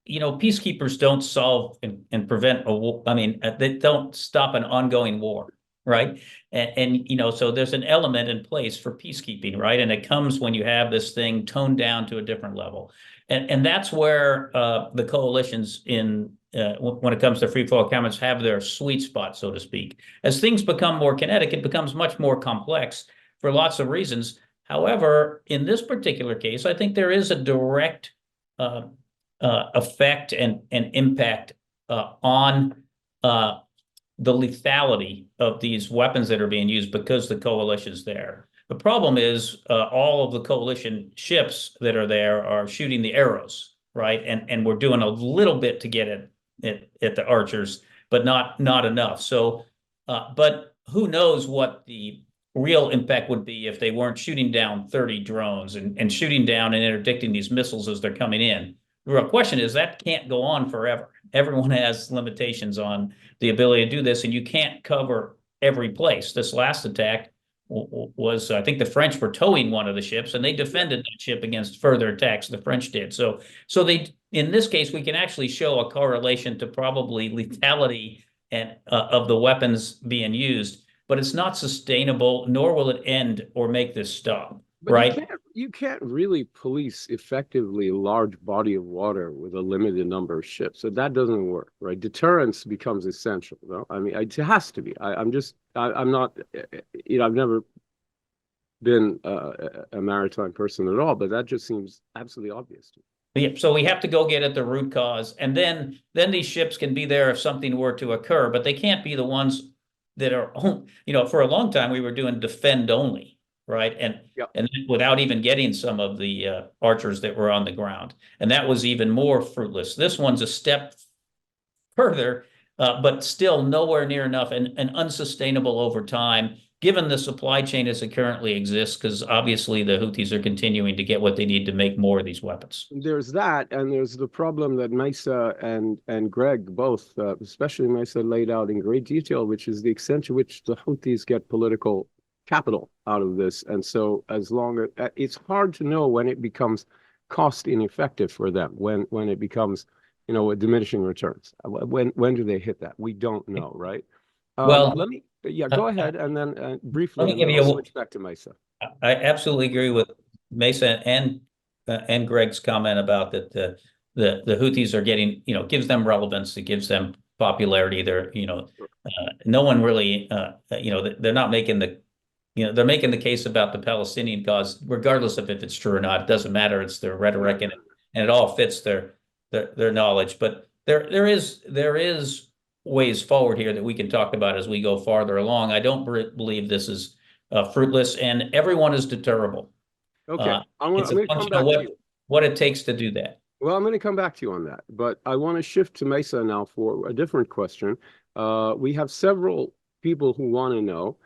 peacekeepers don't solve and prevent a war. I mean, they don't stop an ongoing war, right? And so there's an element in place for peacekeeping, right? And it comes when you have this thing toned down to a different level. And that's where the coalitions when it comes to free flow comments have their sweet spot, so to speak. As things become more kinetic, it becomes much more complex for lots of reasons. However, in this particular case, I think there is a direct effect and impact on the lethality of these weapons that are being used because the coalition's there. The problem is all of the coalition ships that are there are shooting the arrows, right? And we're doing a little bit to get at the archers, but not enough. So, but who knows what the real impact would be if they weren't shooting down 30 drones and shooting down and interdicting these missiles as they're coming in. The real question is that can't go on forever. Everyone has limitations on the ability to do this, and you can't cover every place. This last attack was, I think the French were towing one of the ships, and they defended that ship against further attacks. The French did. So they, in this case, we can actually show a correlation to probably lethality and of the weapons being used, but it's not sustainable, nor will it end or make this stop. But right? You can't really police effectively a large body of water with a limited number of ships. So that doesn't work, right? Deterrence becomes essential, though. I mean, it has to be. I'm not, I've never been a maritime person at all, but that just seems absolutely obvious to me. Yeah, so we have to go get at the root cause, and then these ships can be there if something were to occur, but they can't be the ones that are, for a long time we were doing defend only. Right. And without even getting some of the archers that were on the ground. And that was even more fruitless. This one's a step further, but still nowhere near enough and unsustainable over time, given the supply chain as it currently exists, because obviously the Houthis are continuing to get what they need to make more of these weapons. There's that, and there's the problem that Maysaa and Greg both, especially Maysaa, laid out in great detail, which is the extent to which the Houthis get political capital out of this. And so as long as it's hard to know when it becomes cost ineffective for them, when it becomes, diminishing returns. When do they hit that? We don't know, right? Well, go ahead, and then briefly, let me give you switch back to Maysaa. I absolutely agree with Maysaa and Greg's comment about that the Houthis are getting, gives them relevance, it gives them popularity. They're, no one really, they're not making they're making the case about the Palestinian cause, regardless of if it's true or not. It doesn't matter. It's their rhetoric, and it all fits their knowledge. But there is ways forward here that we can talk about as we go farther along. I don't believe this is fruitless, and everyone is deterrable. Okay, I'm It's going a to come function back of to you. what it takes to do that. Well, I'm going to come back to you on that, but I want to shift to Maysaa now for a different question. We have several people who want to know,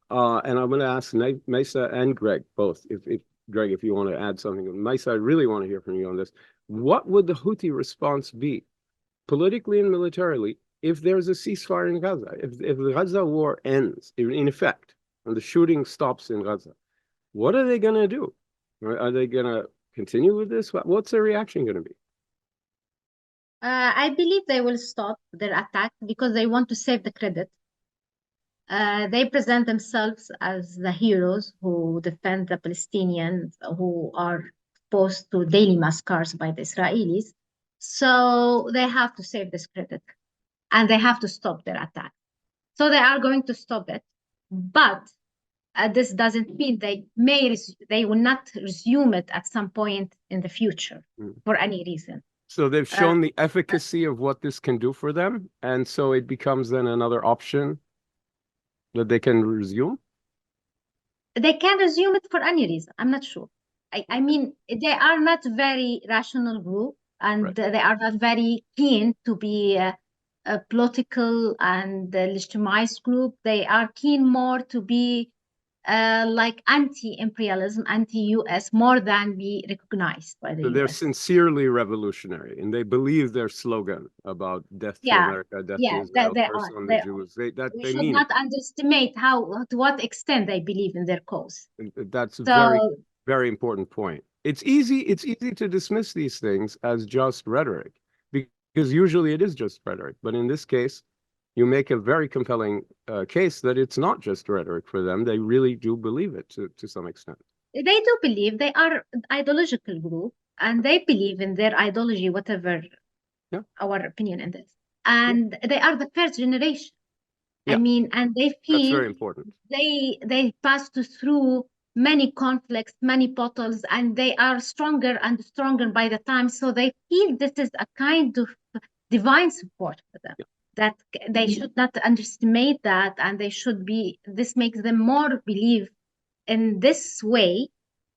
and I'm going to ask Maysaa and Greg both. If Greg, if you want to add something, Maysaa, I really want to hear from you on this. What would the Houthi response be, politically and militarily, if there's a ceasefire in Gaza? If the Gaza war ends, in effect, and the shooting stops in Gaza, what are they going to do? Are they going to continue with this? What's their reaction going to be? I believe they will stop their attack because they want to save the credit. They present themselves as the heroes who defend the Palestinians who are exposed to daily massacres by the Israelis. So they have to save this credit and they have to stop their attack. So they are going to stop it. But this doesn't mean they will not resume it at some point in the future for any reason. So they've shown the efficacy of what this can do for them, and so it becomes then another option that they can resume? They can resume it for any reason. I'm not sure. I mean, they are not very rational group, and Right. they are not very keen to be a political and legitimized group. They are keen more to be like anti-imperialism, anti-US, more than be recognized by the So they're US. sincerely revolutionary, and they believe their slogan about death to Yeah, America, death yeah, to Israel, they curse are. on They the are. Jews. We They should mean not underestimate to what extent they believe in their cause. it. That's a So very important point. It's easy to dismiss these things as just rhetoric, because usually it is just rhetoric. But in this case, you make a very compelling case that it's not just rhetoric for them. They really do believe it to some extent. they do believe they are an ideological group, and they believe in their ideology, whatever our opinion in this. And they are the first generation. I mean, and they That's feel very important. they passed through many conflicts, many battles, and they are stronger and stronger by the time. So they feel this is a kind of divine support for them. That they should not underestimate that, and they should be. This makes them more believe in this way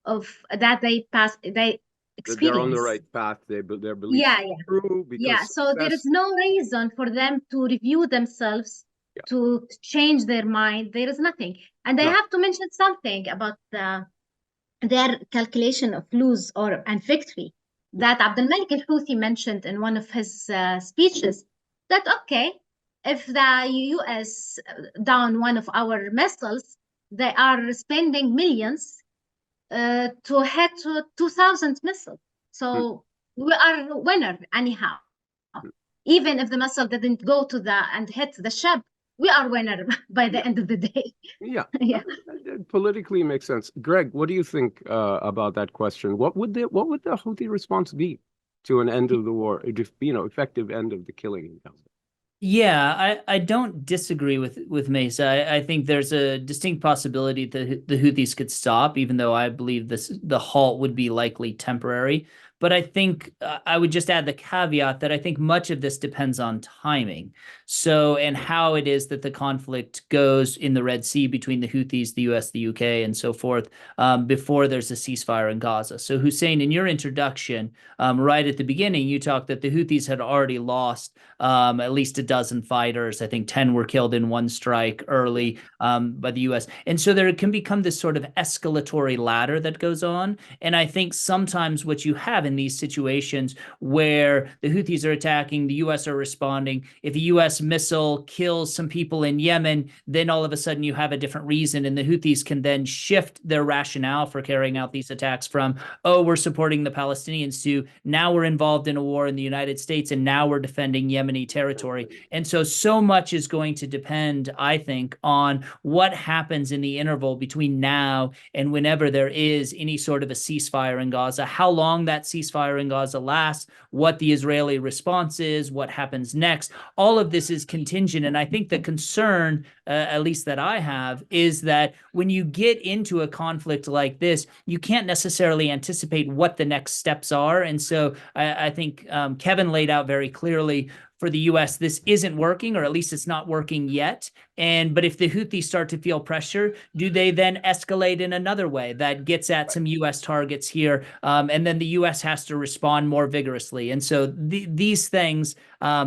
of that they pass. They experience. They're on the right path. Their beliefs are true because So there is no reason for them to review themselves, to change their mind. There is nothing. And they have to mention something about their calculation of lose and victory that Abdul Malik al-Houthi mentioned in one of his speeches, that, okay, if the US down one of our missiles, they are spending millions to head to 2,000 missiles. So we are a winner anyhow. Even if the missile didn't go to and hit the ship, we are winner by the end of the day. It politically makes sense. Greg, what do you think about that question? What would the Houthi response be to an end of the war, effective end of the killing in Gaza? Yeah, I don't disagree with Maysaa. I think there's a distinct possibility that the Houthis could stop, even though I believe the halt would be likely temporary. But I think I would just add the caveat that I think much of this depends on timing. So, and how it is that the conflict goes in the Red Sea between the Houthis, the US, the UK, and so forth, before there's a ceasefire in Gaza. So Hussein, in your introduction, right at the beginning, you talked that the Houthis had already lost at least a dozen fighters. I think 10 were killed in one strike early by the US. And so there can become this sort of escalatory ladder that goes on. And I think sometimes what you have in these situations where the Houthis are attacking, the US are responding, if a US missile kills some people in Yemen, then all of a sudden you have a different reason, and the Houthis can then shift their rationale for carrying out these attacks from, oh, we're supporting the Palestinians, to now we're involved in a war in the United States and now we're defending Yemeni territory. And so much is going to depend, I think, on what happens in the interval between now and whenever there is any sort of a ceasefire in Gaza, how long that ceasefire in Gaza lasts, what the Israeli response is, what happens next. All of this is contingent. And I think the concern, at least that I have, is that when you get into a conflict like this, you can't necessarily anticipate what the next steps are. And so I think Kevin laid out very clearly for the US, this isn't working, or at least it's not working yet. But if the Houthis start to feel pressure, do they then escalate in another way that gets at some US targets here? And then the US has to respond more vigorously. And so these things,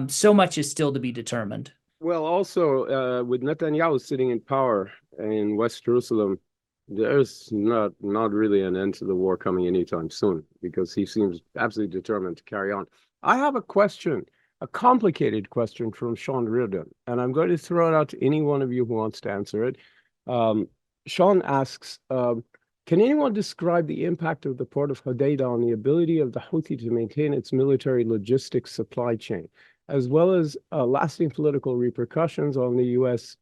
so much is still to be determined. Well, also with Netanyahu sitting in power in West Jerusalem, there's not really an end to the war coming anytime soon, because he seems absolutely determined to carry on. I have a question, a complicated question from Sean Reardon, and I'm going to throw it out to any one of you who wants to answer it. Sean asks, can anyone describe the impact of the port of Hodeidah on the ability of the Houthi to maintain its military logistics supply chain, as well as lasting political repercussions on the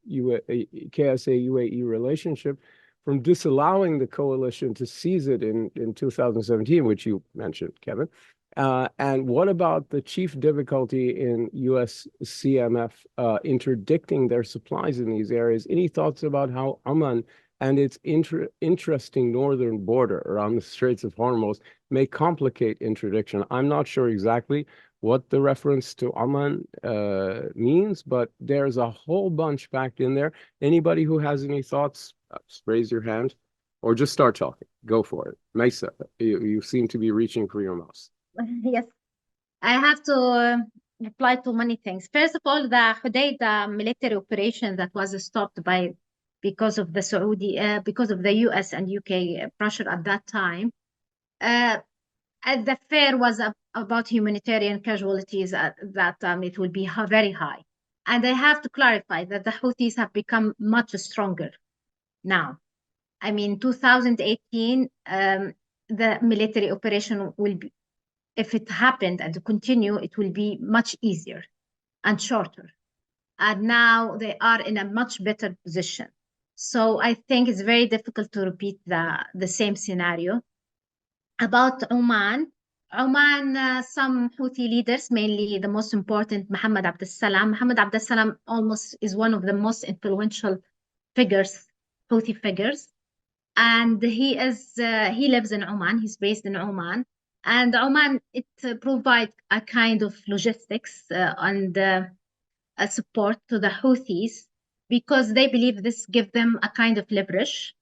KSA-UAE relationship from disallowing the coalition to seize it in 2017, which you mentioned, Kevin? And what about the chief difficulty in US CMF interdicting their supplies in these areas? Any thoughts about how Oman and its interesting northern border around the Straits of Hormuz may complicate interdiction? I'm not sure exactly what the reference to Oman means, but there's a whole bunch packed in there. Anybody who has any thoughts, just raise your hand or just start talking. Go for it. Maysaa, you seem to be reaching for your mouse. Yes, I have to reply to many things. First of all, the Hodeidah military operation that was stopped because of the because of the US and UK pressure at that time. The fear was about humanitarian casualties at that time. It will be very high. And I have to clarify that the Houthis have become much stronger now. I mean, 2018, the military operation will be, if it happened and to continue, it will be much easier and shorter. And now they are in a much better position. So I think it's very difficult to repeat the same scenario. About Oman, some Houthi leaders, mainly the most important, Mohammed Abdel Salam. Mohammed Abdel Salam almost is one of the most influential figures, Houthi figures. And he lives in Oman, he's based in Oman. And Oman, it provides a kind of logistics and a support to the Houthis, because they believe this gives them a kind of leverage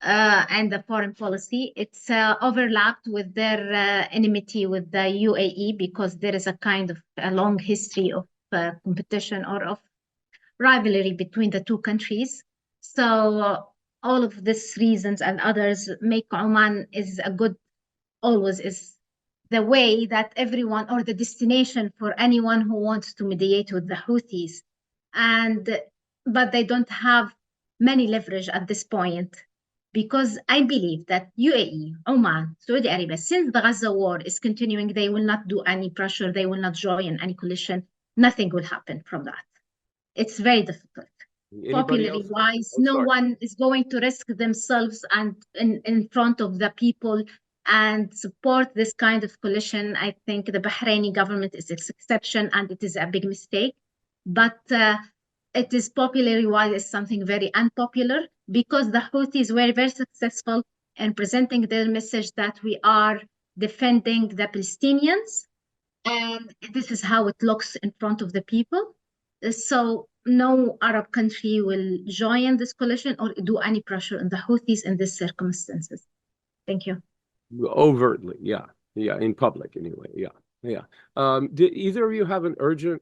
and the foreign policy. It's overlapped with their enmity with the UAE, because there is a kind of a long history of competition or of rivalry between the two countries. So all of these reasons and others make Oman always is the way that everyone, or the destination for anyone who wants to mediate with the Houthis. But they don't have many leverage at this point, because I believe that UAE, Oman, Saudi Arabia, since the Gaza war is continuing, they will not do any pressure, they will not join any coalition. Nothing will happen from that. It's very difficult. Popularly wise, no one is going to risk themselves and in front of the people and support this kind of coalition. I think the Bahraini government is an exception, and it is a big mistake. But it is popularly wise is something very unpopular, because the Houthis were very successful in presenting their message that we are defending the Palestinians, and this is how it looks in front of the people. So no Arab country will join this coalition or do any pressure on the Houthis in these circumstances. Thank you. Overtly, yeah, in public anyway, yeah. Did either of you have an urgent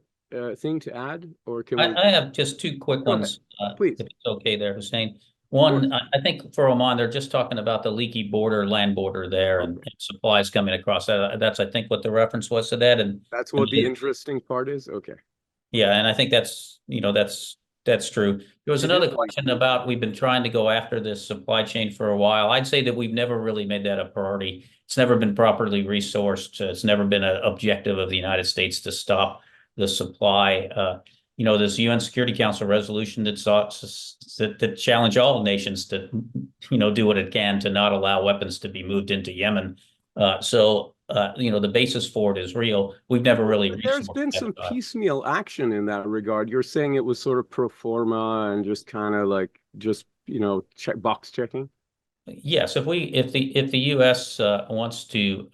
thing to add, or can we? I have just two quick ones, please. if it's okay there, Hussein. One, I think for Oman, they're just talking about the leaky land border there, and supplies coming across. That's, I think, what the reference was to that. And that's what the interesting part is. Okay. Yeah, and I think that's true. There was another question about, we've been trying to go after this supply chain for a while. I'd say that we've never really made that a priority. It's never been properly resourced. It's never been an objective of the United States to stop the supply. This UN Security Council resolution that challenge all nations to, do what it can to not allow weapons to be moved into Yemen. The basis for it is real. We've never really. There's been some piecemeal action in that regard. You're saying it was sort of pro forma and just kind of like box checking. Yes, if the U.S. wants to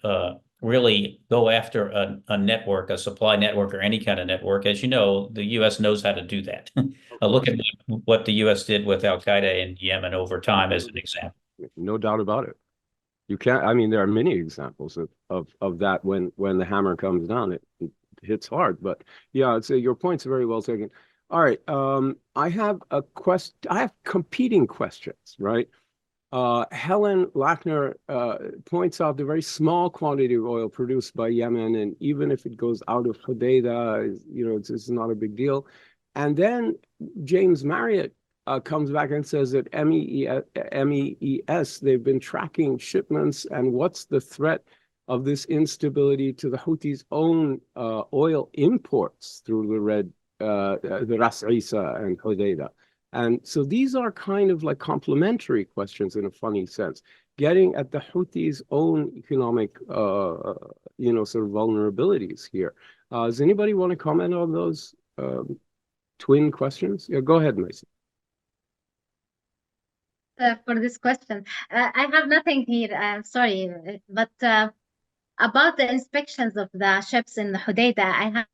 really go after a network, a supply network, or any kind of network. As you know, the U.S. knows how to do that. Look at what the U.S. did with al-Qaeda in Yemen over time as an example. No doubt about it. You can't, I mean, there are many examples of that when the hammer comes down, it hits hard. But yeah, I'd say your point's very well taken. All right, I have I have competing questions, right? Helen Lackner points out the very small quantity of oil produced by Yemen, and even if it goes out of Hodeidah, you know, it's not a big deal. And then James Marriott comes back and says that MEES, they've been tracking shipments, and what's the threat of this instability to the Houthis' own oil imports through the Ras Isa and Hodeidah? And so these are kind of like complementary questions in a funny sense, getting at the Houthis' own economic, you know, sort of vulnerabilities here. Does anybody want to comment on those twin questions? Yeah, go ahead, Maysaa. For this question, I have nothing here. Sorry, but about the inspections of the ships in Hodeidah, I have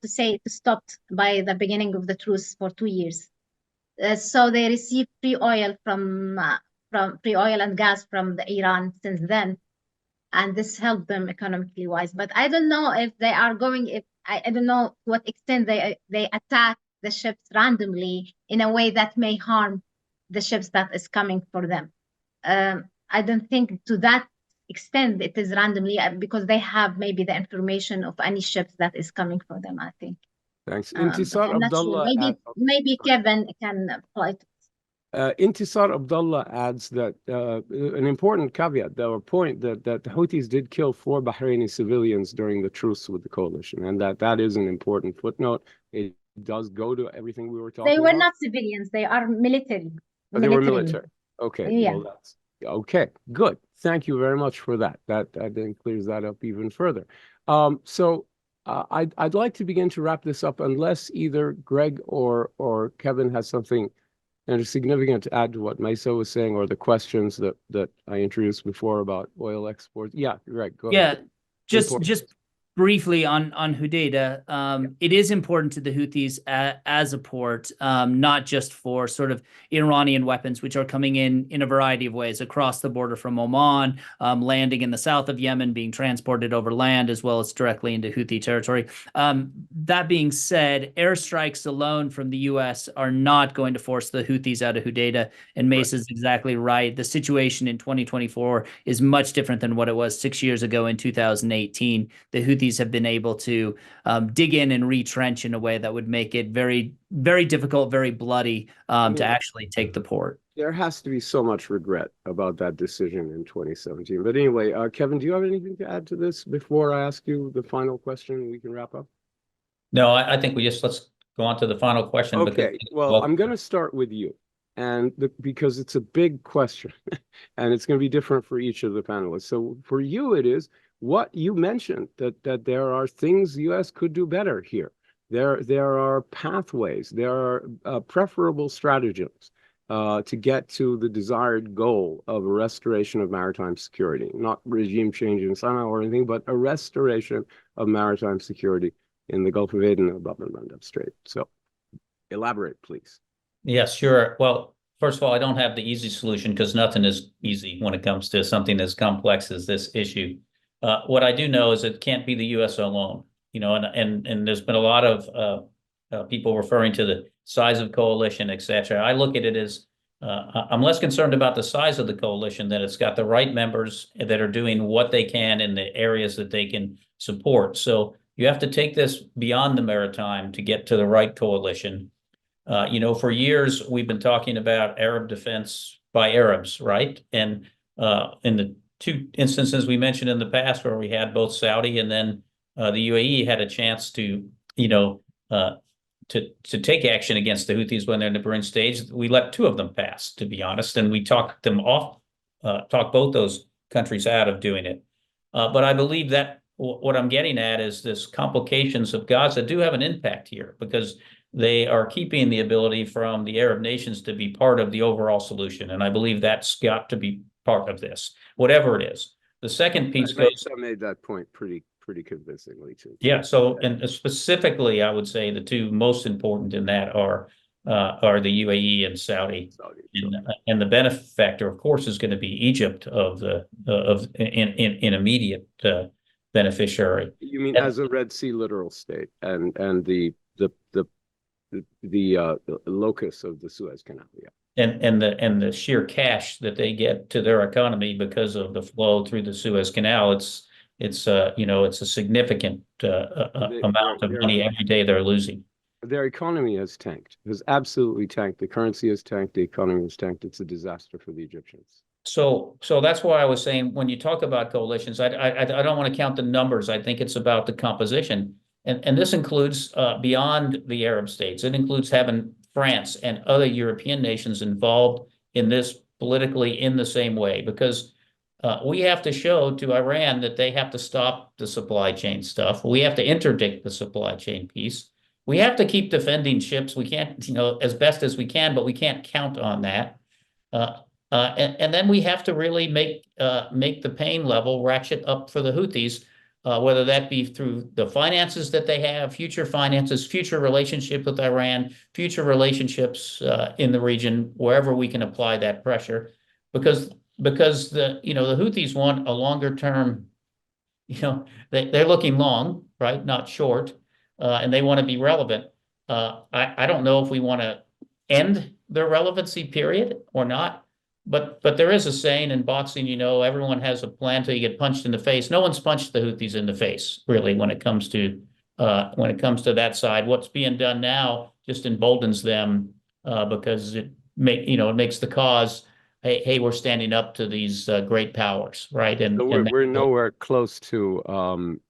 to say it stopped by the beginning of the truce for 2 years. So they received free oil from free oil and gas from the Iran since then, and this helped them economically wise. But I don't know if they are going. If I don't know to what extent they attack the ships randomly in a way that may harm the ships that is coming for them. I don't think to that extent it is randomly because they have maybe the information of any ships that is coming for them, I think. Thanks. I'm Intisar not Abdullah. sure. Maybe Kevin can apply to it. Intisar Abdullah adds that an important caveat, or point, that the Houthis did kill 4 Bahraini civilians during the truce with the coalition, and that is an important footnote. It does go to everything we were talking about. They were not civilians. They are military. Oh, they were military. Okay. Yeah. Well, that's okay. Good. Thank you very much for that. That then clears that up even further. So I'd like to begin to wrap this up, unless either Greg or Kevin has something significant to add to what Maysaa was saying, or the questions that I introduced before about oil exports. Yeah, Greg, go ahead. Just briefly on Hodeidah, it is important to the Houthis as a port, not just for sort of Iranian weapons, which are coming in a variety of ways across the border from Oman, landing in the south of Yemen, being transported over land, as well as directly into Houthi territory. That being said, airstrikes alone from the U.S. are not going to force the Houthis out of Hodeidah, and Maysaa is exactly right. The situation in 2024 is much different than what it was 6 years ago in 2018. The Houthis have been able to dig in and retrench in a way that would make it very, very difficult, very bloody to actually take the port. There has to be so much regret about that decision in 2017. But anyway, Kevin, do you have anything to add to this before I ask you the final question? We can wrap up. No, I think let's go on to the final question. Okay, well, I'm going to start with you, and because it's a big question, and it's going to be different for each of the panelists. So for you, it is what you mentioned, that there are things the U.S. could do better here. There are pathways, there are preferable stratagems to get to the desired goal of a restoration of maritime security, not regime change in Sana'a or anything, but a restoration of maritime security in the Gulf of Aden and Bab el-Mandeb Strait. So elaborate, please. Yes, sure. Well, first of all, I don't have the easy solution, because nothing is easy when it comes to something as complex as this issue. What I do know is it can't be the U.S. alone, you know, and there's been a lot of people referring to the size of coalition, et cetera. I look at it as I'm less concerned about the size of the coalition, that it's got the right members that are doing what they can in the areas that they can support. So you have to take this beyond the maritime to get to the right coalition. You know, for years, we've been talking about Arab defense by Arabs, right? And in the 2 instances we mentioned in the past, where we had both Saudi and then the UAE had a chance to, you know, to take action against the Houthis when they're in the brewing stage, we let 2 of them pass, to be honest, and we talked them off, talked both those countries out of doing it. But I believe that what I'm getting at is this complications of Gaza do have an impact here, because they are keeping the ability from the Arab nations to be part of the overall solution. And I believe that's got to be part of this, whatever it is. The second piece Maysaa goes, made that point pretty convincingly too. yeah. So, and specifically, I would say the two most important in that are the UAE and Saudi. And the benefactor, of course, is going to be Egypt of the in immediate beneficiary. You mean as a Red Sea littoral state and the locus of the Suez Canal, yeah. And the sheer cash that they get to their economy because of the flow through the Suez Canal, it's a significant amount of money every day they're losing. Their economy has tanked, has absolutely tanked. The currency has tanked, the economy has tanked. It's a disaster for the Egyptians. So that's why I was saying when you talk about coalitions, I don't want to count the numbers. I think it's about the composition, and this includes beyond the Arab states. It includes having France and other European nations involved in this politically in the same way, because we have to show to Iran that they have to stop the supply chain stuff. We have to interdict the supply chain piece. We have to keep defending ships. We can't, as best as we can, but we can't count on that. And then we have to really make the pain level ratchet up for the Houthis, whether that be through the finances that they have, future finances, future relationship with Iran, future relationships in the region, wherever we can apply that pressure, because the Houthis want a longer term, they're looking long, right, not short, and they want to be relevant. I don't know if we want to end their relevancy period or not. But there is a saying in boxing, everyone has a plan till you get punched in the face. No one's punched the Houthis in the face, really, when it comes to that side. What's being done now just emboldens them because it makes the cause. Hey, we're standing up to these great powers, right? And so we're nowhere close to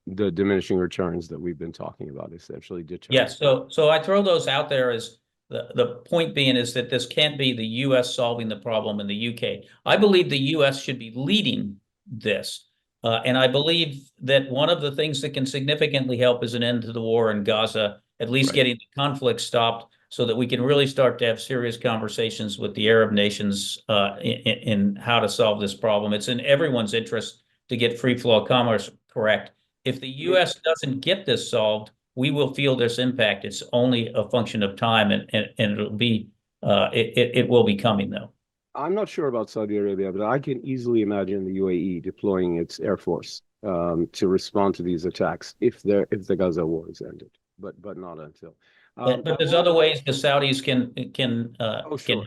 the diminishing returns that we've been talking about, essentially. Yes. So I throw those out there as. The point being is that this can't be the U.S. solving the problem in the UK. I believe the U.S. should be leading this. And I believe that one of the things that can significantly help is an end to the war in Gaza, at least getting the conflict stopped so that we can really start to have serious conversations with the Arab nations in how to solve this problem. It's in everyone's interest to get free flow of commerce correct. If the U.S. doesn't get this solved, we will feel this impact. It's only a function of time, and it'll be it will be coming though. I'm not sure about Saudi Arabia, but I can easily imagine the UAE deploying its air force to respond to these attacks if the Gaza war is ended, but not until. But there's other ways the Saudis can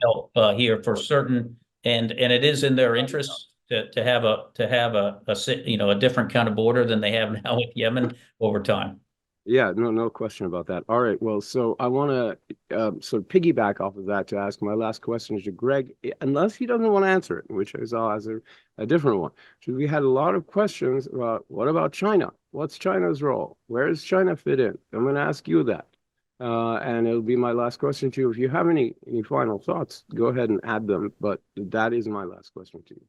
help here for certain, and it is in their interest to have a different kind of border than they have now with Yemen over time. Yeah, no question about that. All right, well, so I want to sort of piggyback off of that to ask my last question to Greg, unless he doesn't want to answer it, which I saw as a different one. So we had a lot of questions about what about China? What's China's role? Where does China fit in? I'm going to ask you that. And it'll be my last question to you. If you have any final thoughts, go ahead and add them. But that is my last question to you.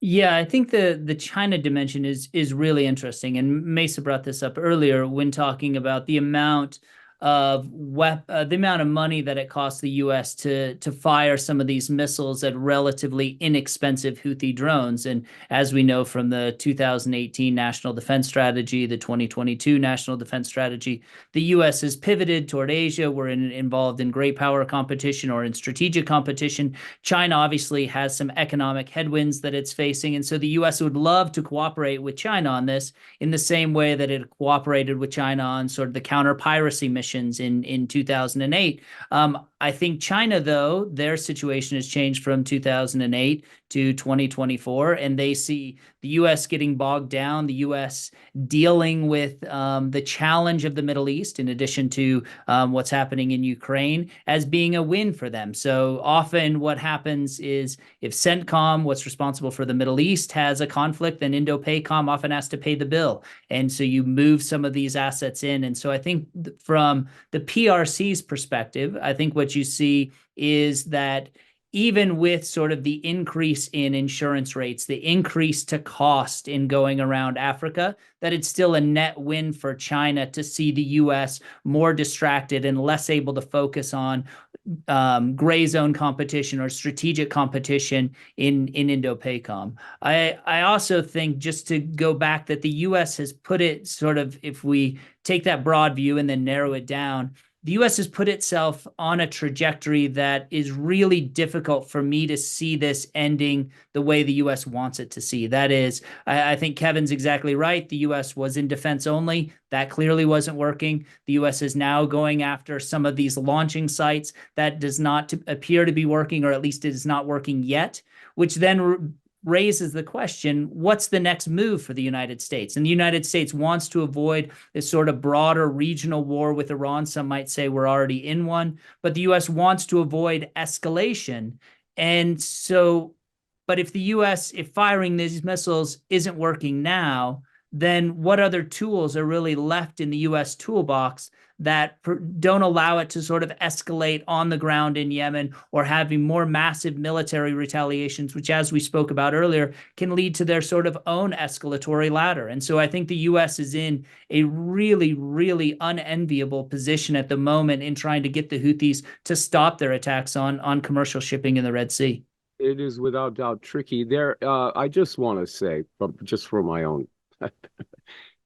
Yeah, I think the China dimension is really interesting, and Maysaa brought this up earlier when talking about the amount of money that it costs the U.S. to fire some of these missiles at relatively inexpensive Houthi drones. And as we know from the 2018 National Defense Strategy, the 2022 National Defense Strategy, the U.S. has pivoted toward Asia. We're involved in great power competition or in strategic competition. China obviously has some economic headwinds that it's facing, and so the U.S. would love to cooperate with China on this in the same way that it cooperated with China on sort of the counter-piracy mission in 2008. I think China, though, their situation has changed from 2008 to 2024, and they see the U.S. getting bogged down, the U.S. dealing with the challenge of the Middle East, in addition to what's happening in Ukraine, as being a win for them. So often what happens is if CENTCOM, what's responsible for the Middle East, has a conflict, then INDOPACOM often has to pay the bill. And so you move some of these assets in. And so I think from the PRC's perspective, I think what you see is that even with sort of the increase in insurance rates, the increase to cost in going around Africa, that it's still a net win for China to see the US more distracted and less able to focus on gray zone competition or strategic competition in Indo-PACOM. I also think, just to go back, that the US has put it sort of, if we take that broad view and then narrow it down, the US has put itself on a trajectory that is really difficult for me to see this ending the way the US wants it to see. That is, I think Kevin's exactly right. The US was in defense only. That clearly wasn't working. The US is now going after some of these launching sites. That does not appear to be working, or at least it is not working yet, which then raises the question, what's the next move for the United States? And the United States wants to avoid this sort of broader regional war with Iran. Some might say we're already in one, but the US wants to avoid escalation. And so, but if the US, if firing these missiles isn't working now, then what other tools are really left in the US toolbox that don't allow it to sort of escalate on the ground in Yemen, or having more massive military retaliations, which, as we spoke about earlier, can lead to their sort of own escalatory ladder. And so I think the US is in a really, really unenviable position at the moment in trying to get the Houthis to stop their attacks on commercial shipping in the Red Sea. It is without doubt tricky. There, I just want to say, just for my own,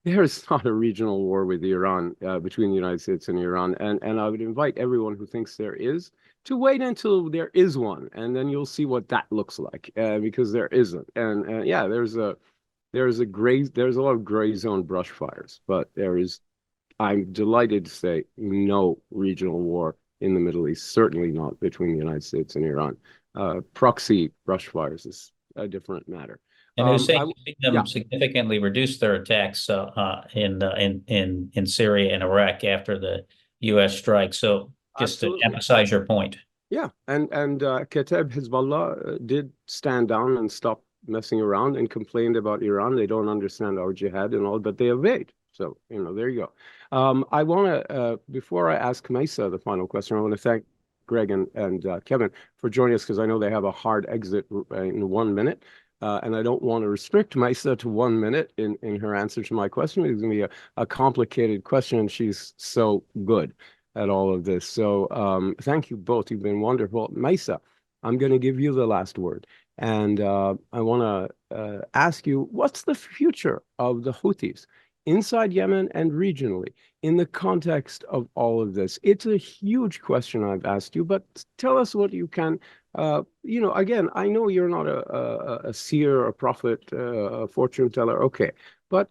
there is not a regional war with Iran, between the United States and Iran, and I would invite everyone who thinks there is to wait until there is one, and then you'll see what that looks like, because there isn't. And yeah, there's a lot of gray zone brush fires, but I'm delighted to say, no regional war in the Middle East, certainly not between the United States and Iran. Proxy brush fires is a different matter. And Hussein, them significantly reduce their attacks in Syria and Iraq after the U.S. strike. So just to emphasize your point. Yeah, and Kateb Hezbollah did stand down and stop messing around and complained about Iran. They don't understand our jihad and all, but they evade. So, there you go. I want to, before I ask Maysaa the final question, I want to thank Greg and Kevin for joining us, because I know they have a hard exit in 1 minute. And I don't want to restrict Maysaa to 1 minute in her answer to my question. It's going to be a complicated question, and she's so good at all of this. So thank you both. You've been wonderful. Maysaa, I'm going to give you the last word. And I want to ask you, what's the future of the Houthis inside Yemen and regionally in the context of all of this? It's a huge question I've asked you, but tell us what you can. Again, I know you're not a seer, a prophet, a fortune teller, okay, but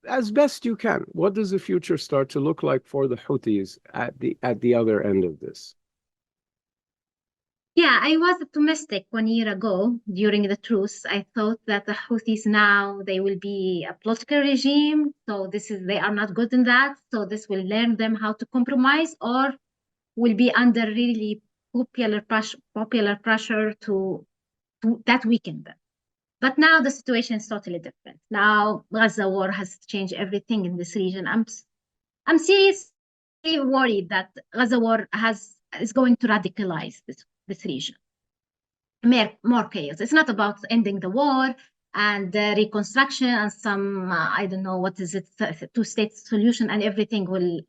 as best you can, what does the future start to look like for the Houthis at the other end of this? Yeah, I was optimistic 1 year ago during the truce. I thought that the Houthis now, they will be a political regime. So they are not good in that. So this will learn them how to compromise, or will be under really popular pressure to that weaken them. But now the situation is totally different. Now Gaza war has changed everything in this region. I'm seriously worried that Gaza war is going to radicalize this region. More chaos. It's not about ending the war and reconstruction and some I don't know what is it, two-state solution, and everything will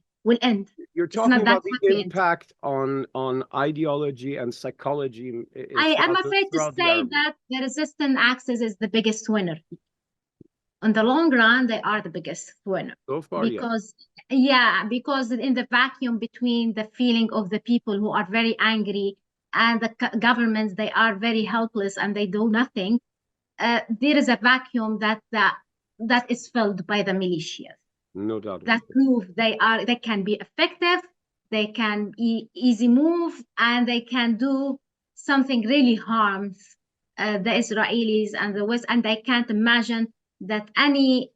end. You're talking about the impact on ideology and psychology. I am afraid to say that the resistant axis is the biggest winner. In the long run, they are the biggest winner. So far, because in the vacuum between the feeling of the people who are very angry and the governments, they are very helpless and they do nothing. There is a vacuum that is filled by the militias. No doubt. That prove they can be effective, they can easy move, and they can do something really harms the Israelis and the West, and they can't imagine that any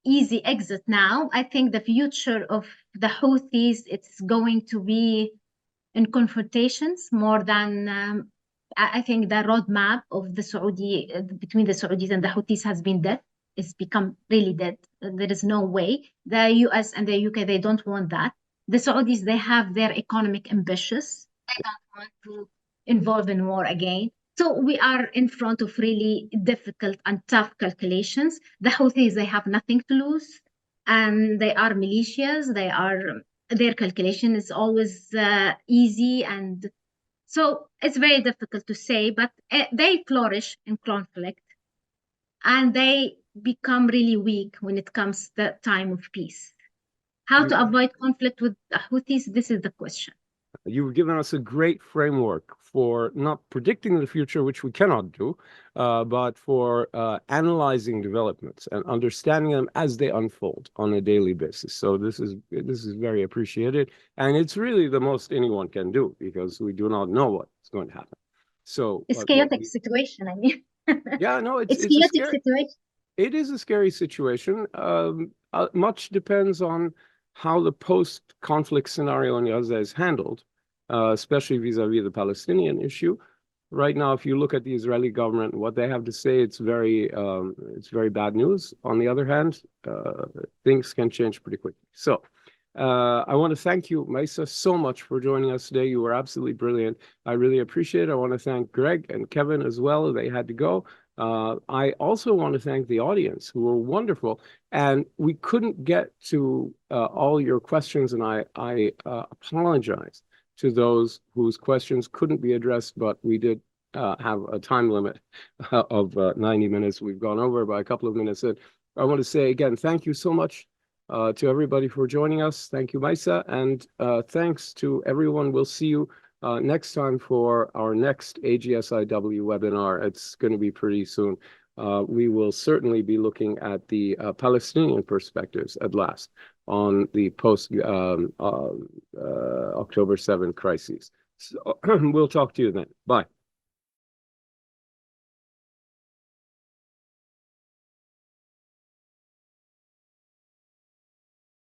easy exit now. I think the future of the Houthis, it's going to be in confrontations more than I think the roadmap of the Saudi between the Saudis and the Houthis has been dead. It's become really dead. There is no way. The US and the UK, they don't want that. The Saudis, they have their economic ambitions. They don't want to involve in war again. So we are in front of really difficult and tough calculations. The Houthis, they have nothing to lose. They are militias. Their calculation is always easy, and so it's very difficult to say. But they flourish in conflict, and they become really weak when it comes to the time of peace. How to avoid conflict with the Houthis? This is the question. You've given us a great framework for not predicting the future, which we cannot do, but for analyzing developments and understanding them as they unfold on a daily basis. So this is very appreciated, and it's really the most anyone can do because we do not know what's going to happen. So it's chaotic situation. I mean, yeah, no, it's chaotic situation. It is a scary situation. Much depends on how the post-conflict scenario in Gaza is handled, especially vis-a-vis the Palestinian issue. Right now, if you look at the Israeli government, what they have to say, it's very bad news. On the other hand, things can change pretty quickly. So I want to thank you, Maysaa, so much for joining us today. You were absolutely brilliant. I really appreciate it. I want to thank Greg and Kevin as well. They had to go. I also want to thank the audience who were wonderful, and we couldn't get to all your questions, and I apologize to those whose questions couldn't be addressed, but we did have a time limit of 90 minutes. We've gone over by a couple of minutes. And I want to say again, thank you so much to everybody for joining us. Thank you, Maysaa, and thanks to everyone. We'll see you next time for our next AGSIW webinar. It's going to be pretty soon. We will certainly be looking at the Palestinian perspectives at last on the post October 7 crises. So we'll talk to you then. Bye.